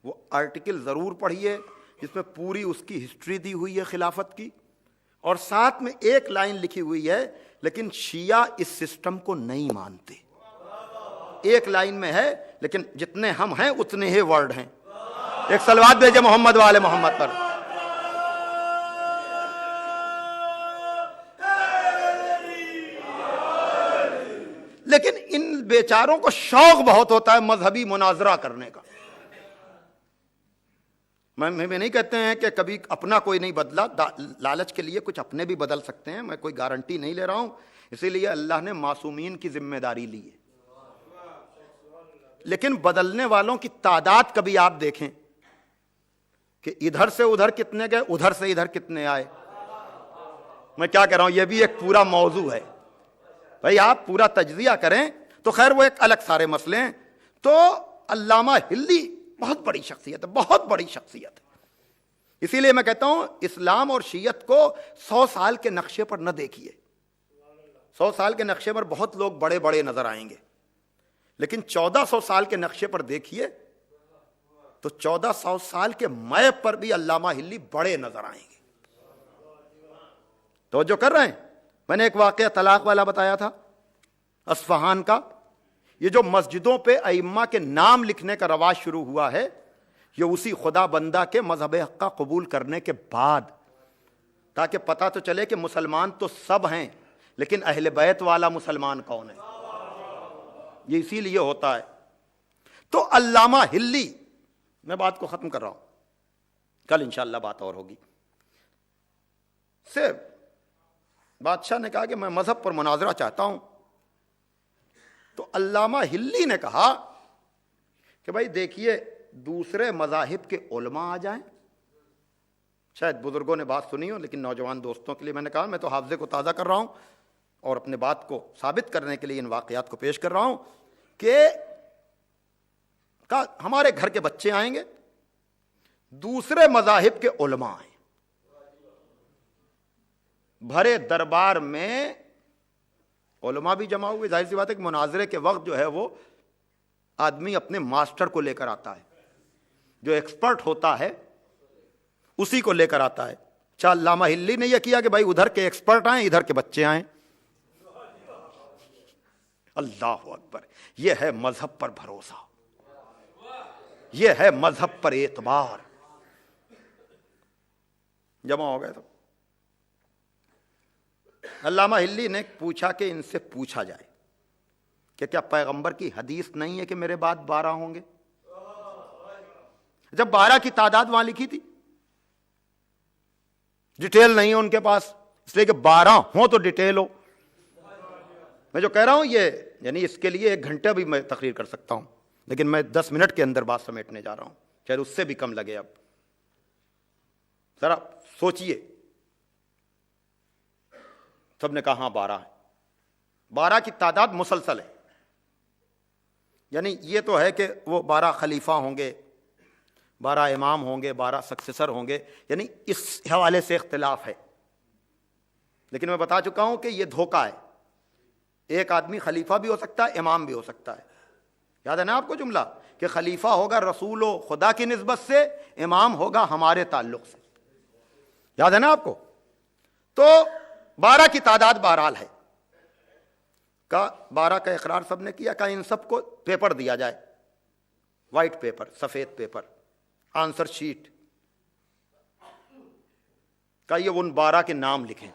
وہ آرٹیکل ضرور پڑھیے جس میں پوری اس کی ہسٹری دی ہوئی ہے خلافت کی، اور ساتھ میں ایک لائن لکھی ہوئی ہے لیکن شیعہ اس سسٹم کو نہیں مانتے۔ ایک لائن میں ہے لیکن جتنے ہم ہیں اتنے ہی ورڈ ہیں۔ ایک صلوات بھیجے محمد والے محمد پر۔ لیکن ان بیچاروں کو شوق بہت ہوتا ہے مذہبی مناظرہ کرنے کا۔ میں نہیں کہتے ہیں کہ کبھی اپنا کوئی نہیں بدلا، لالچ کے لیے کچھ اپنے بھی بدل سکتے ہیں، میں کوئی گارنٹی نہیں لے رہا ہوں، اسی لیے اللہ نے معصومین کی ذمہ داری لی ہے۔ لیکن بدلنے والوں کی تعداد کبھی آپ دیکھیں کہ ادھر سے ادھر کتنے گئے، ادھر سے ادھر کتنے آئے۔ میں کیا کہہ رہا ہوں، یہ بھی ایک پورا موضوع ہے بھائی، آپ پورا تجزیہ کریں تو خیر وہ ایک الگ سارے مسئلے ہیں۔ تو علامہ ہلی بہت بڑی شخصیت ہے، بہت بڑی شخصیت ہے۔ اسی لیے میں کہتا ہوں اسلام اور شیعت کو 100 سال کے نقشے پر نہ دیکھیے۔ 100 سال کے نقشے پر بہت لوگ بڑے بڑے نظر آئیں گے، لیکن 1400 سال کے نقشے پر دیکھیے تو 1400 سال کے میپ پر بھی علامہ ہلی بڑے نظر آئیں گے۔ توجہ کر رہے ہیں؟ میں نے ایک واقعہ طلاق والا بتایا تھا اصفہان کا۔ یہ جو مسجدوں پہ ائمہ کے نام لکھنے کا رواج شروع ہوا ہے، یہ اسی خدا بندہ کے مذہب حق کا قبول کرنے کے بعد، تاکہ پتہ تو چلے کہ مسلمان تو سب ہیں لیکن اہل بیت والا مسلمان کون ہے۔ یہ اسی لیے ہوتا ہے۔ تو علامہ ہلی، میں بات کو ختم کر رہا ہوں، کل انشاءاللہ بات اور ہوگی۔ سے بادشاہ نے کہا کہ میں مذہب پر مناظرہ چاہتا ہوں. تو علامہ ہلی نے کہا کہ بھائی دیکھیے دوسرے مذاہب کے علماء آ جائیں. شاید بزرگوں نے بات سنی ہو لیکن نوجوان دوستوں کے لیے میں نے کہا, میں تو حافظے کو تازہ کر رہا ہوں اور اپنے بات کو ثابت کرنے کے لیے ان واقعات کو پیش کر رہا ہوں کہ ہمارے گھر کے بچے آئیں گے, دوسرے مذاہب کے علماء آئیں. بھرے دربار میں علماء بھی جمع ہوئے. ظاہر سی بات ہے کہ مناظرے کے وقت جو ہے وہ آدمی اپنے ماسٹر کو لے کر آتا ہے, جو ایکسپرٹ ہوتا ہے اسی کو لے کر آتا ہے. اچھا علامہ ہلی نے یہ کیا کہ بھائی ادھر کے ایکسپرٹ آئیں, ادھر کے بچے آئیں. اللہ اکبر, یہ ہے مذہب پر بھروسہ, یہ ہے مذہب پر اعتبار. جمع ہو گئے تو علامہ ہلی نے پوچھا کہ ان سے پوچھا جائے کہ کیا پیغمبر کی حدیث نہیں ہے کہ میرے بعد 12 ہوں گے؟ جب 12 کی تعداد وہاں لکھی تھی, ڈیٹیل نہیں ہے ان کے پاس, اس لیے کہ 12 ہوں تو ڈیٹیل ہو. میں جو کہہ رہا ہوں یہ یعنی اس کے لیے 1 گھنٹہ بھی میں تقریر کر سکتا ہوں, لیکن میں 10 منٹ کے اندر بات سمیٹنے جا رہا ہوں, شاید اس سے بھی کم لگے. اب ذرا سوچئے. سب نے کہا ہاں 12 ہے. 12 کی تعداد مسلسل ہے, یعنی یہ تو ہے کہ وہ 12 خلیفہ ہوں گے, 12 امام ہوں گے, 12 سکسیسر ہوں گے, یعنی اس حوالے سے اختلاف ہے. لیکن میں بتا چکا ہوں کہ یہ دھوکہ ہے. ایک آدمی خلیفہ بھی ہو سکتا ہے, امام بھی ہو سکتا ہے. یاد ہے نا آپ کو جملہ کہ خلیفہ ہوگا رسول و خدا کی نسبت سے, امام ہوگا ہمارے تعلق سے. یاد ہے نا آپ کو؟ تو 12 کی تعداد بہرحال ہے. کا 12 کا اقرار سب نے کیا. کہا ان سب کو پیپر دیا جائے, وائٹ پیپر, سفید پیپر, آنسر شیٹ. کہا یہ ان 12 کے نام لکھیں.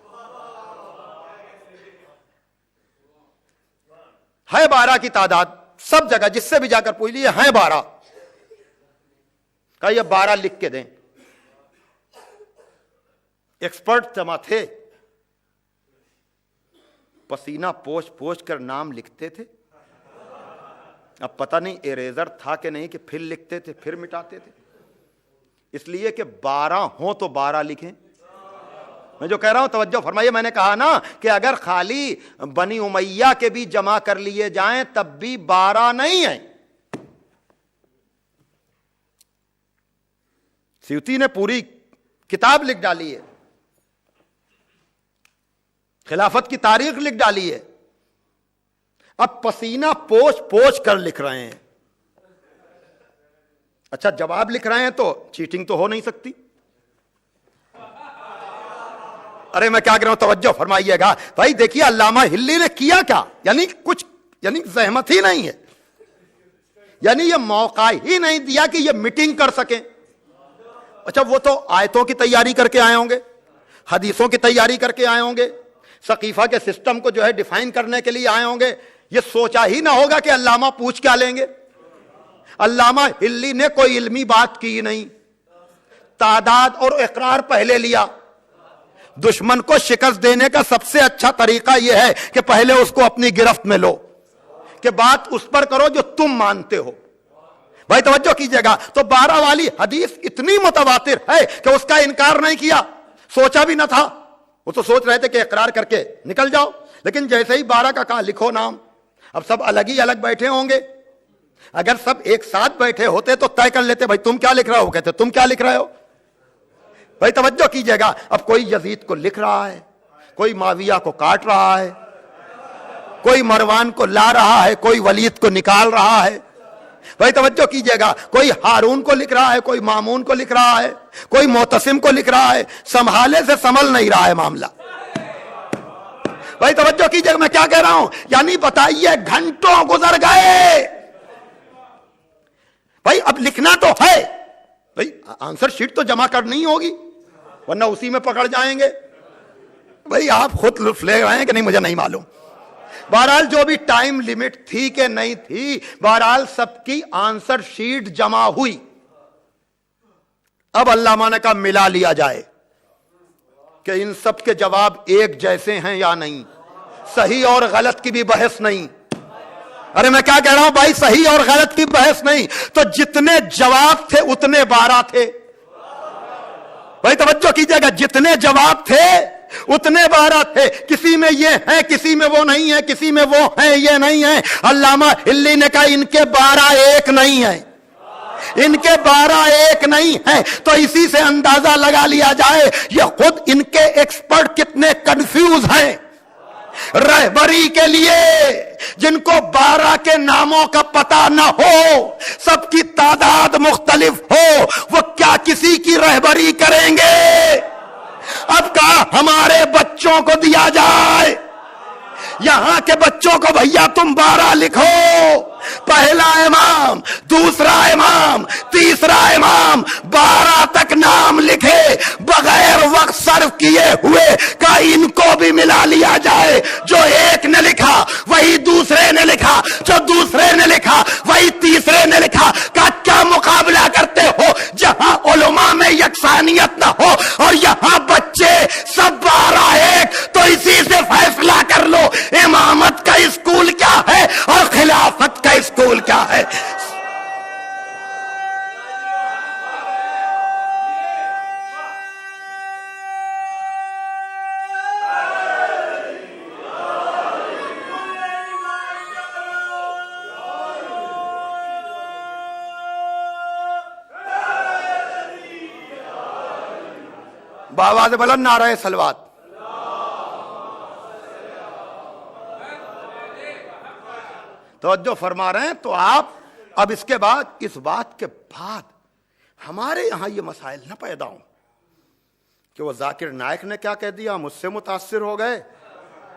ہے 12 کی تعداد, سب جگہ جس سے بھی جا کر پوچھ لیے ہیں 12. کہا یہ 12 لکھ کے دیں. ایکسپرٹ جمع تھے, پسینہ پوچھ پوچھ کر نام لکھتے تھے. اب پتہ نہیں اریزر تھا کہ نہیں کہ پھر لکھتے تھے پھر مٹاتے تھے. اس لیے کہ 12 ہوں تو 12 لکھیں. میں جو کہہ رہا ہوں توجہ فرمائیے. میں نے کہا نا کہ اگر خالی بنی امیہ کے بھی جمع کر لیے جائیں تب بھی 12 نہیں ہیں. سیوطی نے پوری کتاب لکھ ڈالی ہے, خلافت کی تاریخ لکھ ڈالی ہے. اب پسینہ پوچھ پوچھ کر لکھ رہے ہیں. اچھا جواب لکھ رہے ہیں تو چیٹنگ تو ہو نہیں سکتی. ارے میں کیا کر رہا ہوں توجہ فرمائیے گا بھائی. دیکھیے علامہ ہلی نے کیا کیا, یعنی کچھ یعنی زحمت ہی نہیں ہے, یعنی یہ موقع ہی نہیں دیا کہ یہ میٹنگ کر سکیں. اچھا وہ تو آیتوں کی تیاری کر کے آئے ہوں گے, حدیثوں کی تیاری کر کے آئے ہوں گے, سقیفہ کے سسٹم کو جو ہے ڈیفائن کرنے کے لیے آئے ہوں گے. یہ سوچا ہی نہ ہوگا کہ علامہ پوچھ کیا لیں گے. علامہ ہلی نے کوئی علمی بات کی نہیں, تعداد اور اقرار پہلے لیا. دشمن کو شکست دینے کا سب سے اچھا طریقہ یہ ہے کہ پہلے اس کو اپنی گرفت میں لو, کہ بات اس پر کرو جو تم مانتے ہو. بھائی توجہ کیجئے گا. تو 12 والی حدیث اتنی متواتر ہے کہ اس کا انکار نہیں کیا, سوچا بھی نہ تھا. وہ تو سوچ رہے تھے کہ اقرار کر کے نکل جاؤ, لیکن جیسے ہی 12 کا کہا لکھو نام. اب سب الگ ہی الگ بیٹھے ہوں گے. اگر سب ایک ساتھ بیٹھے ہوتے تو طے کر لیتے بھائی تم کیا لکھ رہے ہو, کہتے تم کیا لکھ رہے ہو. بھائی توجہ کیجئے گا. اب کوئی یزید کو لکھ رہا ہے, کوئی معاویہ کو کاٹ رہا ہے, کوئی مروان کو لا رہا ہے, کوئی ولید کو نکال رہا ہے. بھائی توجہ کیجئے گا. کوئی ہارون کو لکھ رہا ہے, کوئی مامون کو لکھ رہا ہے, کوئی معتصم کو لکھ رہا ہے. سنبھالے سے سنبھل نہیں رہا ہے معاملہ. بھائی توجہ کیجئے گا میں کیا کہہ رہا ہوں. یعنی بتائیے گھنٹوں گزر گئے. بھائی اب لکھنا تو ہے, بھائی آنسر شیٹ تو جمع کرنی ہوگی ورنہ اسی میں پکڑ جائیں گے. بھائی آپ خود لطف لے رہے ہیں کہ نہیں مجھے نہیں معلوم. بہرحال جو بھی ٹائم لیمٹ تھی کہ نہیں تھی, بہرحال سب کی آنسر شیٹ جمع ہوئی. اب علامہ نے کہا ملا لیا جائے. کہ ان سب کے جواب ایک جیسے ہیں یا نہیں. صحیح اور غلط کی بھی بحث نہیں. ارے میں کیا کہہ رہا ہوں بھائی, صحیح اور غلط کی بحث نہیں. تو جتنے جواب تھے اتنے 12 تھے. بھائی توجہ کیجئے گا, جتنے جواب تھے اتنے 12 تھے. کسی میں یہ ہیں, کسی میں وہ نہیں ہے, کسی میں وہ ہیں, یہ نہیں ہے. علامہ ہلی نے کہا ان کے 12 ایک نہیں ہیں, ان کے 12 ایک نہیں ہیں. تو اسی سے اندازہ لگا لیا جائے یہ خود ان کے ایکسپرٹ کتنے کنفیوز ہیں. رہبری کے لیے جن کو 12 کے ناموں کا پتہ نہ ہو, سب کی تعداد مختلف ہو, وہ کیا کسی کی رہبری کریں گے؟ اب کہا ہمارے بچوں کو دیا جائے, یہاں کے بچوں کو بھیا تم 12 لکھو, پہلا امام, دوسرا امام, تیسرا امام, 12 تک نام لکھے بغیر وقت صرف کیے ہوئے. کہ ان کو بھی ملا لیا جائے, جو ایک نے لکھا وہی دوسرے نے لکھا, جو دوسرے نے لکھا وہی تیسرے نے لکھا. کا کیا مقابلہ کرتے ہو جہاں علماء میں یکسانیت نہ ہو اور یہاں بچے سب 12 ایک. تو اسی سے فیصلہ کر لو امامت کا اسکول کیا ہے اور خلافت کا اسکول کیا ہے. بآواز بلند نعرہ صلوات. توجہ فرما رہے ہیں. تو آپ اب اس کے بعد, اس بات کے بعد ہمارے یہاں یہ مسائل نہ پیدا ہوں کہ وہ ذاکر نائک نے کیا کہہ دیا, مجھ سے متاثر ہو گئے,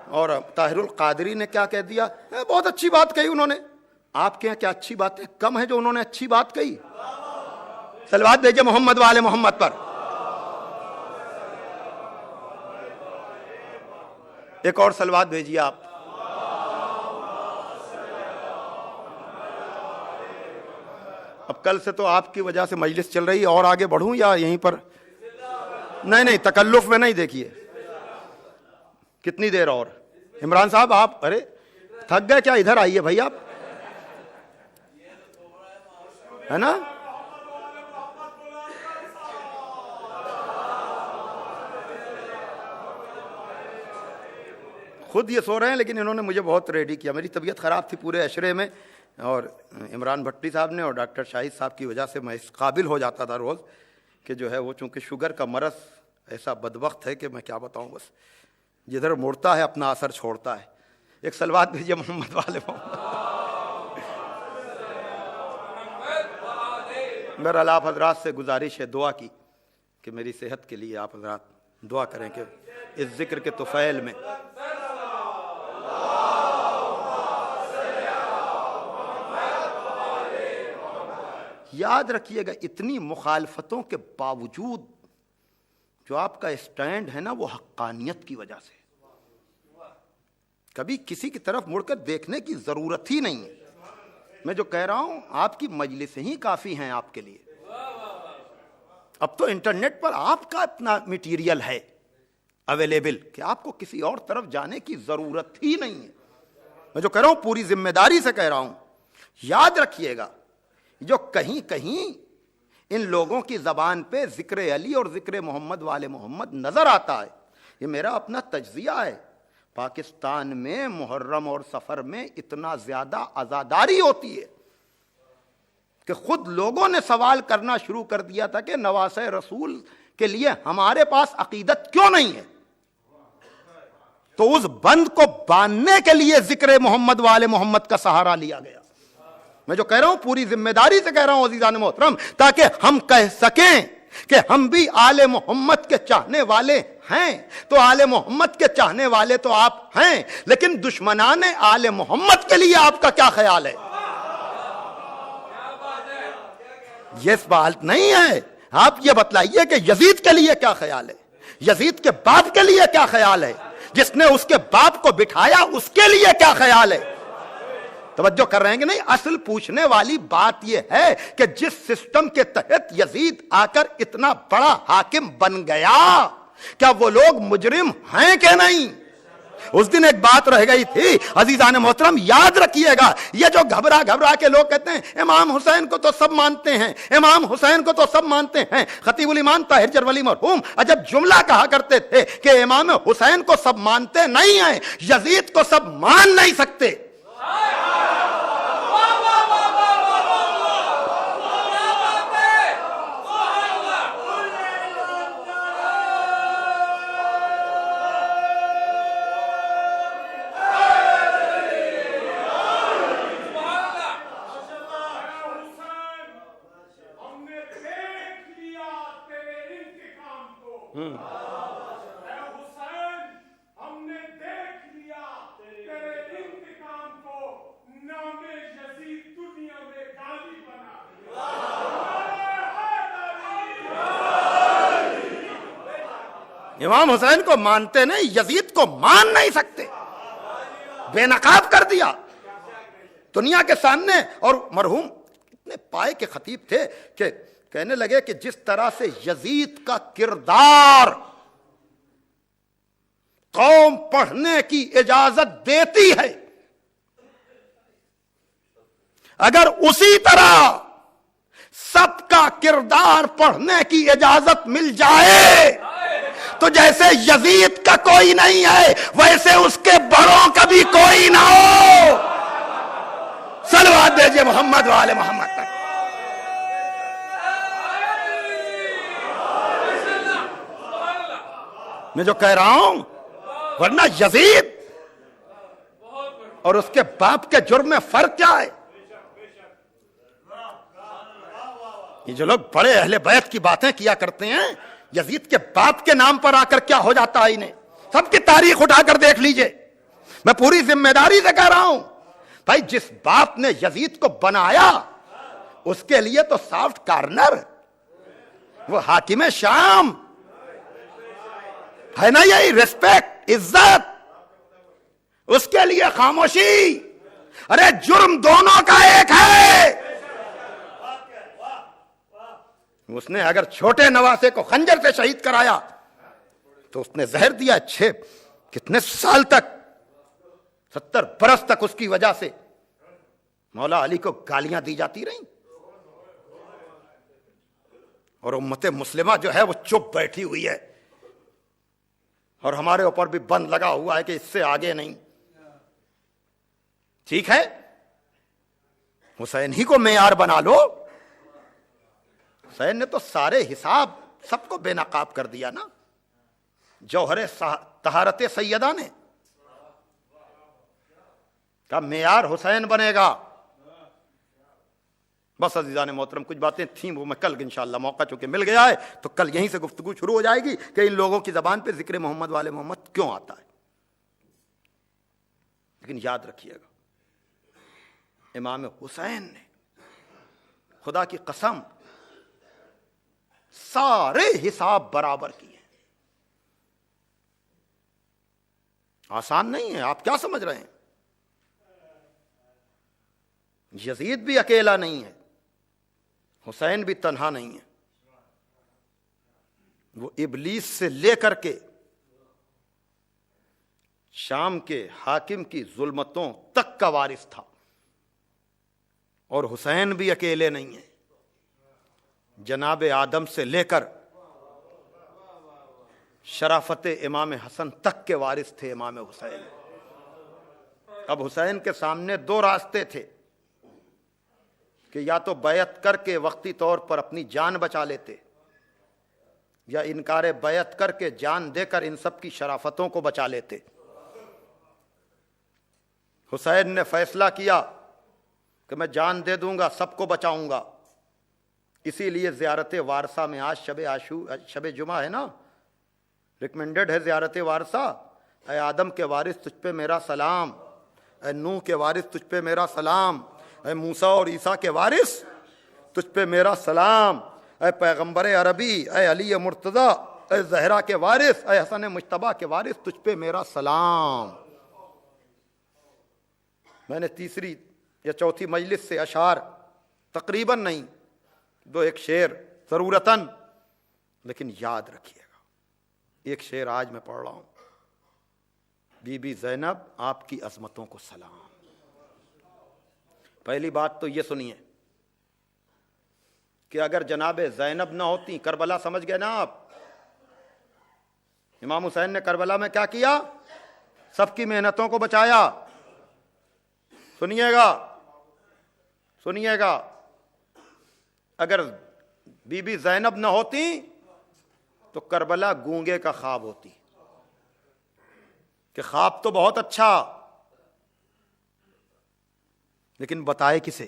اور طاہر القادری نے کیا کہہ دیا, بہت اچھی بات کہی انہوں نے. آپ کے یہاں کیا اچھی باتیں کم ہیں جو انہوں نے اچھی بات کہی؟ صلوات بھیجے محمد والے محمد پر. ایک اور صلوات بھیجیے آپ. اب کل سے تو آپ کی وجہ سے مجلس چل رہی ہے, اور آگے بڑھوں یا یہیں پر؟ نہیں تکلف میں نہیں. دیکھیے کتنی دیر اور. عمران صاحب آپ ارے تھک گئے کیا؟ ادھر آئیے بھائی آپ, ہے نا. خود یہ سو رہے ہیں لیکن انہوں نے مجھے بہت ریڈی کیا. میری طبیعت خراب تھی پورے عشرے میں, اور عمران بھٹی صاحب نے اور ڈاکٹر شاہد صاحب کی وجہ سے میں اس قابل ہو جاتا تھا روز کہ جو ہے وہ, چونکہ شوگر کا مرض ایسا بدبخت ہے کہ میں کیا بتاؤں, بس جدھر مڑتا ہے اپنا اثر چھوڑتا ہے. ایک صلوات بھیجیے محمد والے محمد. بہرحال آپ حضرات سے گزارش ہے دعا کی کہ میری صحت کے لیے آپ حضرات دعا کریں کہ اس ذکر کے طفیل میں یاد رکھیے گا اتنی مخالفتوں کے باوجود جو آپ کا اسٹینڈ ہے نا وہ حقانیت کی وجہ سے. کبھی کسی کی طرف مڑ کر دیکھنے کی ضرورت ہی نہیں ہے. میں جو کہہ رہا ہوں آپ کی مجلسیں ہی کافی ہیں آپ کے لیے. اب تو انٹرنیٹ پر آپ کا اپنا میٹیریل ہے اویلیبل کہ آپ کو کسی اور طرف جانے کی ضرورت ہی نہیں ہے. میں جو کہہ رہا ہوں پوری ذمہ داری سے کہہ رہا ہوں, یاد رکھیے گا جو کہیں کہیں ان لوگوں کی زبان پہ ذکر علی اور ذکر محمد والے محمد نظر آتا ہے, یہ میرا اپنا تجزیہ ہے. پاکستان میں محرم اور سفر میں اتنا زیادہ عزاداری ہوتی ہے کہ خود لوگوں نے سوال کرنا شروع کر دیا تھا کہ نواسہ رسول کے لیے ہمارے پاس عقیدت کیوں نہیں ہے. تو اس بند کو باندھنے کے لیے ذکر محمد والے محمد کا سہارا لیا گیا. میں جو کہہ رہا ہوں پوری ذمہ داری سے کہہ رہا ہوں عزیزان محترم, تاکہ ہم کہہ سکیں کہ ہم بھی آل محمد کے چاہنے والے ہیں. تو آل محمد کے چاہنے والے تو آپ ہیں, لیکن دشمنان آل محمد کے لیے آپ کا کیا خیال ہے؟ یہ بات نہیں ہے. آپ یہ بتلائیے کہ یزید کے لیے کیا خیال ہے, یزید کے باپ کے لیے کیا خیال ہے, جس نے اس کے باپ کو بٹھایا اس کے لیے کیا خیال ہے. توجہ کر رہے ہیں کہ نہیں؟ اصل پوچھنے والی بات یہ ہے کہ جس سسٹم کے تحت یزید آ کر اتنا بڑا حاکم بن گیا, کیا وہ لوگ مجرم ہیں کہ نہیں؟ اس دن ایک بات رہ گئی تھی عزیزان محترم، یاد رکھیے گا، یہ جو گھبرا گھبرا کے لوگ کہتے ہیں امام حسین کو تو سب مانتے ہیں، امام حسین کو تو سب مانتے ہیں۔ خطیب الایمان طاہر جرولی مرحوم عجب جملہ کہا کرتے تھے کہ امام حسین کو سب مانتے نہیں ہیں، یزید کو سب مان نہیں سکتے۔ امام حسین کو مانتے نہیں، یزید کو مان نہیں سکتے، بے نقاب کر دیا دنیا کے سامنے۔ اور مرحوم اتنے پائے کے خطیب تھے کہ کہنے لگے کہ جس طرح سے یزید کا کردار قوم پڑھنے کی اجازت دیتی ہے، اگر اسی طرح سب کا کردار پڑھنے کی اجازت مل جائے تو جیسے یزید کا کوئی نہیں ہے ویسے اس کے بڑوں کا بھی کوئی نہ ہو۔ صلوات دیجئے محمد و آل محمد تک۔ میں جو کہہ رہا ہوں، ورنہ یزید اور اس کے باپ کے جرم میں فرق کیا ہے؟ یہ جو لوگ بڑے اہل بیت کی باتیں کیا کرتے ہیں، یزید کے باپ کے نام پر آ کر کیا ہو جاتا ہے انہیں، سب کی تاریخ اٹھا کر دیکھ لیجئے۔ میں پوری ذمہ داری سے کہہ رہا ہوں بھائی، جس باپ نے یزید کو بنایا اس کے لیے تو سافٹ کارنر، وہ حاکم شام ہے نا، یہی ریسپیکٹ، عزت، اس کے لیے خاموشی۔ ارے جرم دونوں کا ایک ہے۔ اس نے اگر چھوٹے نواسے کو خنجر سے شہید کرایا تو اس نے زہر دیا، کتنے سال تک، 70 برس تک اس کی وجہ سے مولا علی کو گالیاں دی جاتی رہیں، اور امت مسلمہ جو ہے وہ چپ بیٹھی ہوئی ہے، اور ہمارے اوپر بھی بند لگا ہوا ہے کہ اس سے آگے نہیں۔ ٹھیک ہے، حسین ہی کو معیار بنا لو۔ حسین نے تو سارے حساب سب کو بے نقاب کر دیا نا۔ جوہر طہارت سیدہ نے کہا معیار حسین بنے گا۔ بس عزیزان محترم، کچھ باتیں تھیں وہ میں کل انشاءاللہ، موقع چونکہ مل گیا ہے تو کل یہیں سے گفتگو شروع ہو جائے گی کہ ان لوگوں کی زبان پہ ذکر محمد والے محمد کیوں آتا ہے۔ لیکن یاد رکھیے گا، امام حسین نے خدا کی قسم سارے حساب برابر کیے۔ آسان نہیں ہے، آپ کیا سمجھ رہے ہیں؟ یزید بھی اکیلا نہیں ہے، حسین بھی تنہا نہیں ہے، وہ ابلیس سے لے کر کے شام کے حاکم کی ظلمتوں تک کا وارث تھا، اور حسین بھی اکیلے نہیں ہے، جناب آدم سے لے کر شرافت امام حسن تک کے وارث تھے امام حسین۔ اب حسین کے سامنے دو راستے تھے کہ یا تو بیعت کر کے وقتی طور پر اپنی جان بچا لیتے، یا انکار بیعت کر کے جان دے کر ان سب کی شرافتوں کو بچا لیتے۔ حسین نے فیصلہ کیا کہ میں جان دے دوں گا، سب کو بچاؤں گا۔ اسی لیے زیارت وارثہ میں آج شب جمعہ ہے نا، ریکمینڈڈ ہے زیارت وارثہ۔ اے آدم کے وارث تجھ پہ میرا سلام، اے نوح کے وارث تجھ پہ میرا سلام، اے موسیٰ اور عیسیٰ کے وارث تجھ پہ میرا سلام، اے پیغمبر عربی، اے علی مرتضیٰ، اے زہرا کے وارث، اے حسن مجتبیٰ کے وارث تجھ پہ میرا سلام۔ میں نے تیسری یا چوتھی مجلس سے اشعار تقریباً نہیں، دو ایک شعر ضرورتاً، لیکن یاد رکھیے گا ایک شعر آج میں پڑھ رہا ہوں، بی بی زینب آپ کی عظمتوں کو سلام۔ پہلی بات تو یہ سنیے کہ اگر جناب زینب نہ ہوتی، کربلا سمجھ گئے نا آپ، امام حسین نے کربلا میں کیا کیا؟ سب کی محنتوں کو بچایا۔ سنیے گا، اگر بی بی زینب نہ ہوتی تو کربلا گونگے کا خواب ہوتی، کہ خواب تو بہت اچھا، لیکن بتائے کسے؟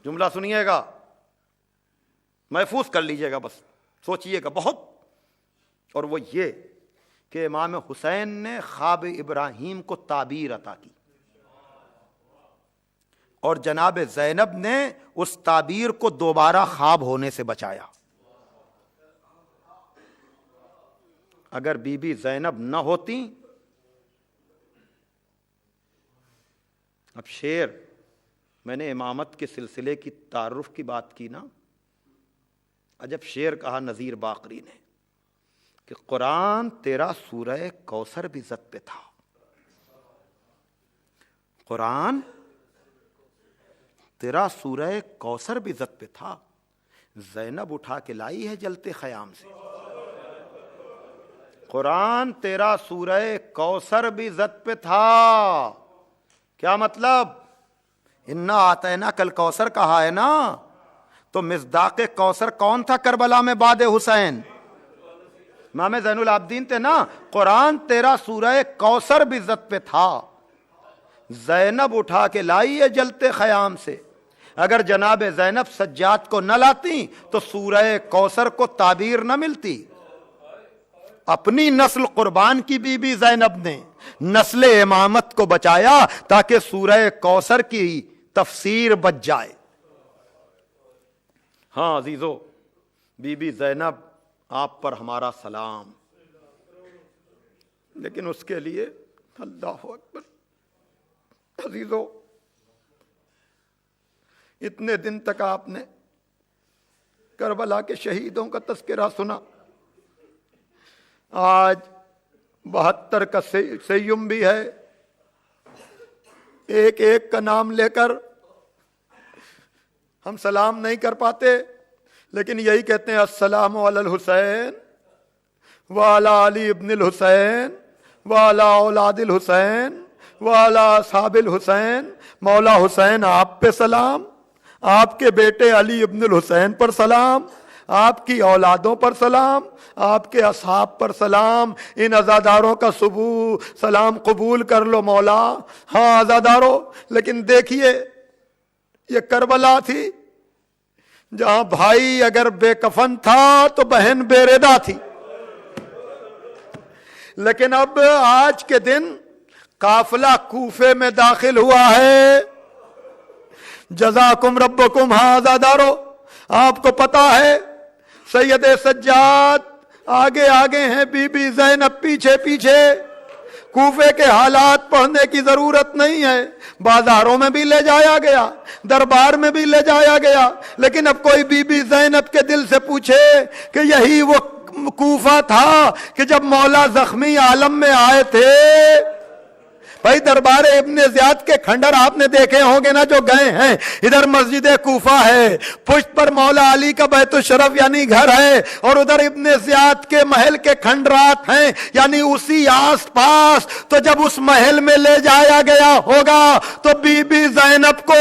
جملہ سنیے گا، محفوظ کر لیجئے گا، بس سوچئے گا بہت، اور وہ یہ کہ امام حسین نے خواب ابراہیم کو تعبیر عطا کی، اور جناب زینب نے اس تعبیر کو دوبارہ خواب ہونے سے بچایا۔ اگر بی بی زینب نہ ہوتی، اب شعر، میں نے امامت کے سلسلے کی تعارف کی بات کی نا، عجب شعر کہا نذیر باقری نے کہ قرآن تیرا سورہ کوثر بھی زد پہ تھا، قرآن تیرا سورہ کوثر بھی زد پہ تھا، زینب اٹھا کے لائی ہے جلتے خیام سے۔ قرآن تیرا سورہ کوثر بھی زد پہ تھا، کیا مطلب؟ انا آتینا کل کوثر کہا ہے نا، تو مصداق کوثر کون تھا کربلا میں بعد حسین؟ امام زین العابدین تھے نا۔ قرآن تیرا سورہ کوثر بھی زد پہ تھا، زینب اٹھا کے لائی ہے جلتے خیام سے۔ اگر جناب زینب سجاد کو نہ لاتی تو سورہ کوثر کو تعبیر نہ ملتی۔ اپنی نسل قربان کی بی بی زینب نے نسل امامت کو بچایا تاکہ سورہ کوثر کی تفسیر بچ جائے۔ ہاں عزیزو، بی بی زینب آپ پر ہمارا سلام، لیکن اس کے لیے اللہ اکبر، عزیزو اتنے دن تک آپ نے کربلا کے شہیدوں کا تذکرہ سنا، آج 72 کا سیم بھی ہے، ایک ایک کا نام لے کر ہم سلام نہیں کر پاتے، لیکن یہی کہتے ہیں السلام علی الحسین وعلی علی ابن الحسین وعلی اولاد الحسین وعلی اصحاب الحسین۔ مولا حسین آپ پہ سلام، آپ کے بیٹے علی ابن الحسین پر سلام، آپ کی اولادوں پر سلام، آپ کے اصحاب پر سلام، ان عزاداروں کا سلام قبول کر لو مولا۔ ہاں عزاداروں، لیکن دیکھیے یہ کربلا تھی جہاں بھائی اگر بے کفن تھا تو بہن بے ردا تھی، لیکن اب آج کے دن قافلہ کوفے میں داخل ہوا ہے۔ جزاکم ربکم۔ ہاں عزادارو، آپ کو پتا ہے سید سجاد آگے آگے ہیں، بی بی زینب پیچھے پیچھے۔ کوفے کے حالات پڑھنے کی ضرورت نہیں ہے، بازاروں میں بھی لے جایا گیا، دربار میں بھی لے جایا گیا، لیکن اب کوئی بی بی زینب کے دل سے پوچھے کہ یہی وہ کوفہ تھا کہ جب مولا زخمی عالم میں آئے تھے؟ بھائی دربار ابن زیاد کے کھنڈر آپ نے دیکھے ہوں گے نا جو گئے ہیں، ادھر مسجد کوفہ ہے، پشت پر مولا علی کا بیت الشرف یعنی گھر ہے، اور ادھر ابن زیاد کے محل کے کھنڈرات ہیں یعنی اسی آس پاس۔ تو جب اس محل میں لے جایا گیا ہوگا تو بی بی زینب کو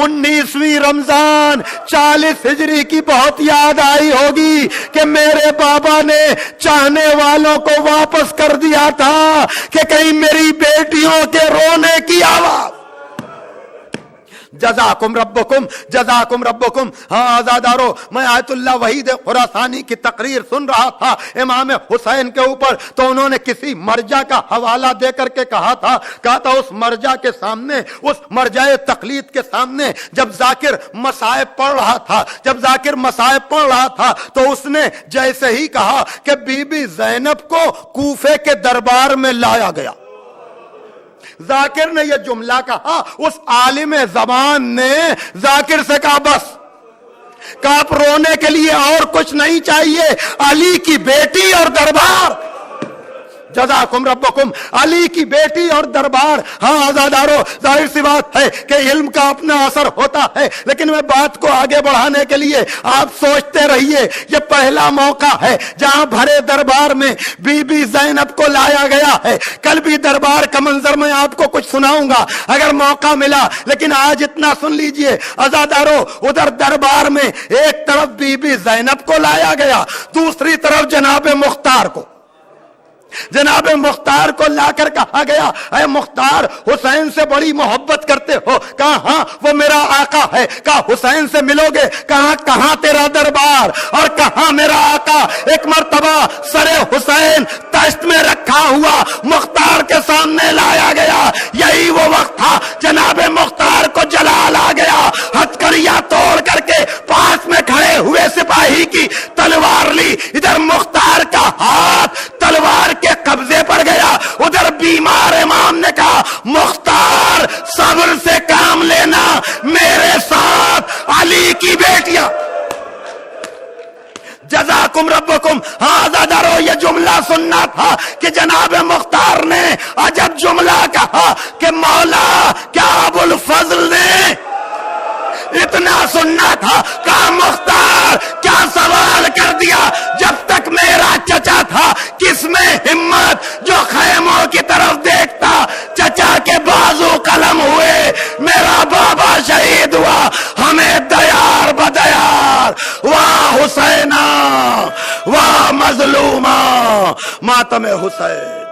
19ویں رمضان 40 ہجری کی بہت یاد آئی ہوگی کہ میرے بابا نے چاہنے والوں کو واپس کر دیا تھا کہ کہیں میری بیٹیوں کے رونے کی آواز۔ جزاکم ربکم، جزاکم ربکم۔ ہاں آزادارو، میں آیت اللہ وحید خراسانی کی تقریر سن رہا تھا امام حسین کے اوپر، تو انہوں نے کسی مرجع کا حوالہ دے کر کے کہا تھا اس مرجع کے سامنے، اس مرجع تقلید کے سامنے جب ذاکر مصائب پڑھ رہا تھا تو اس نے جیسے ہی کہا کہ بی بی زینب کو کوفے کے دربار میں لایا گیا، ذاکر نے یہ جملہ کہا، اس عالم زمان نے ذاکر سے کہا بس کہ آپ رونے کے لیے اور کچھ نہیں چاہیے، علی کی بیٹی اور دربار، جزاکم ربکم، علی کی بیٹی اور دربار۔ ہاں آزادارو، ظاہر سی بات ہے کہ علم کا اپنا اثر ہوتا ہے، لیکن میں بات کو آگے بڑھانے کے لیے آپ سوچتے رہیے، یہ پہلا موقع ہے جہاں بھرے دربار میں بی بی زینب کو لایا گیا ہے۔ کل بھی دربار کا منظر میں آپ کو کچھ سناؤں گا اگر موقع ملا، لیکن آج اتنا سن لیجئے آزادارو، ادھر دربار میں ایک طرف بی بی زینب کو لایا گیا، دوسری طرف جناب مختار کو، جناب مختار کو لا کر کہا گیا، اے مختار، حسین سے بڑی محبت کرتے ہو؟ کہا ہاں وہ میرا آقا ہے۔ کہا حسین سے ملو گے؟ کہا کہاں تیرا دربار اور کہاں میرا آقا؟ ایک مرتبہ سر حسین تشت میں رکھا ہوا مختار کے سامنے لایا گیا، یہی وہ وقت تھا جناب مختار کو جلال آ گیا، ہتھکڑیاں توڑ کر کے پاس میں کھڑے ہوئے سپاہی کی تلوار لی، ادھر مختار کا ہاتھ تلوار کے قبضے پر گیا، ادھر بیمار امام نے کہا مختار صبر سے کام لینا، میرے ساتھ علی کی بیٹیاں۔ جزاکم ربکم۔ ہاں آزادارو، یہ جملہ سننا تھا کہ جناب مختار نے عجب جملہ کہا کہ مولا کیا ابو الفضل نے، اتنا سننا تھا۔ کہا مختار کیا سوال کر دیا، جب تک میرا چچا تھا کس میں ہمت جو خیموں کی طرف دیکھتا، چچا کے بازو قلم ہوئے، میرا بابا شہید ہوا، ہمیں دیار بدیار، واہ حسینہ واہ مظلومہ، ماتم حسین۔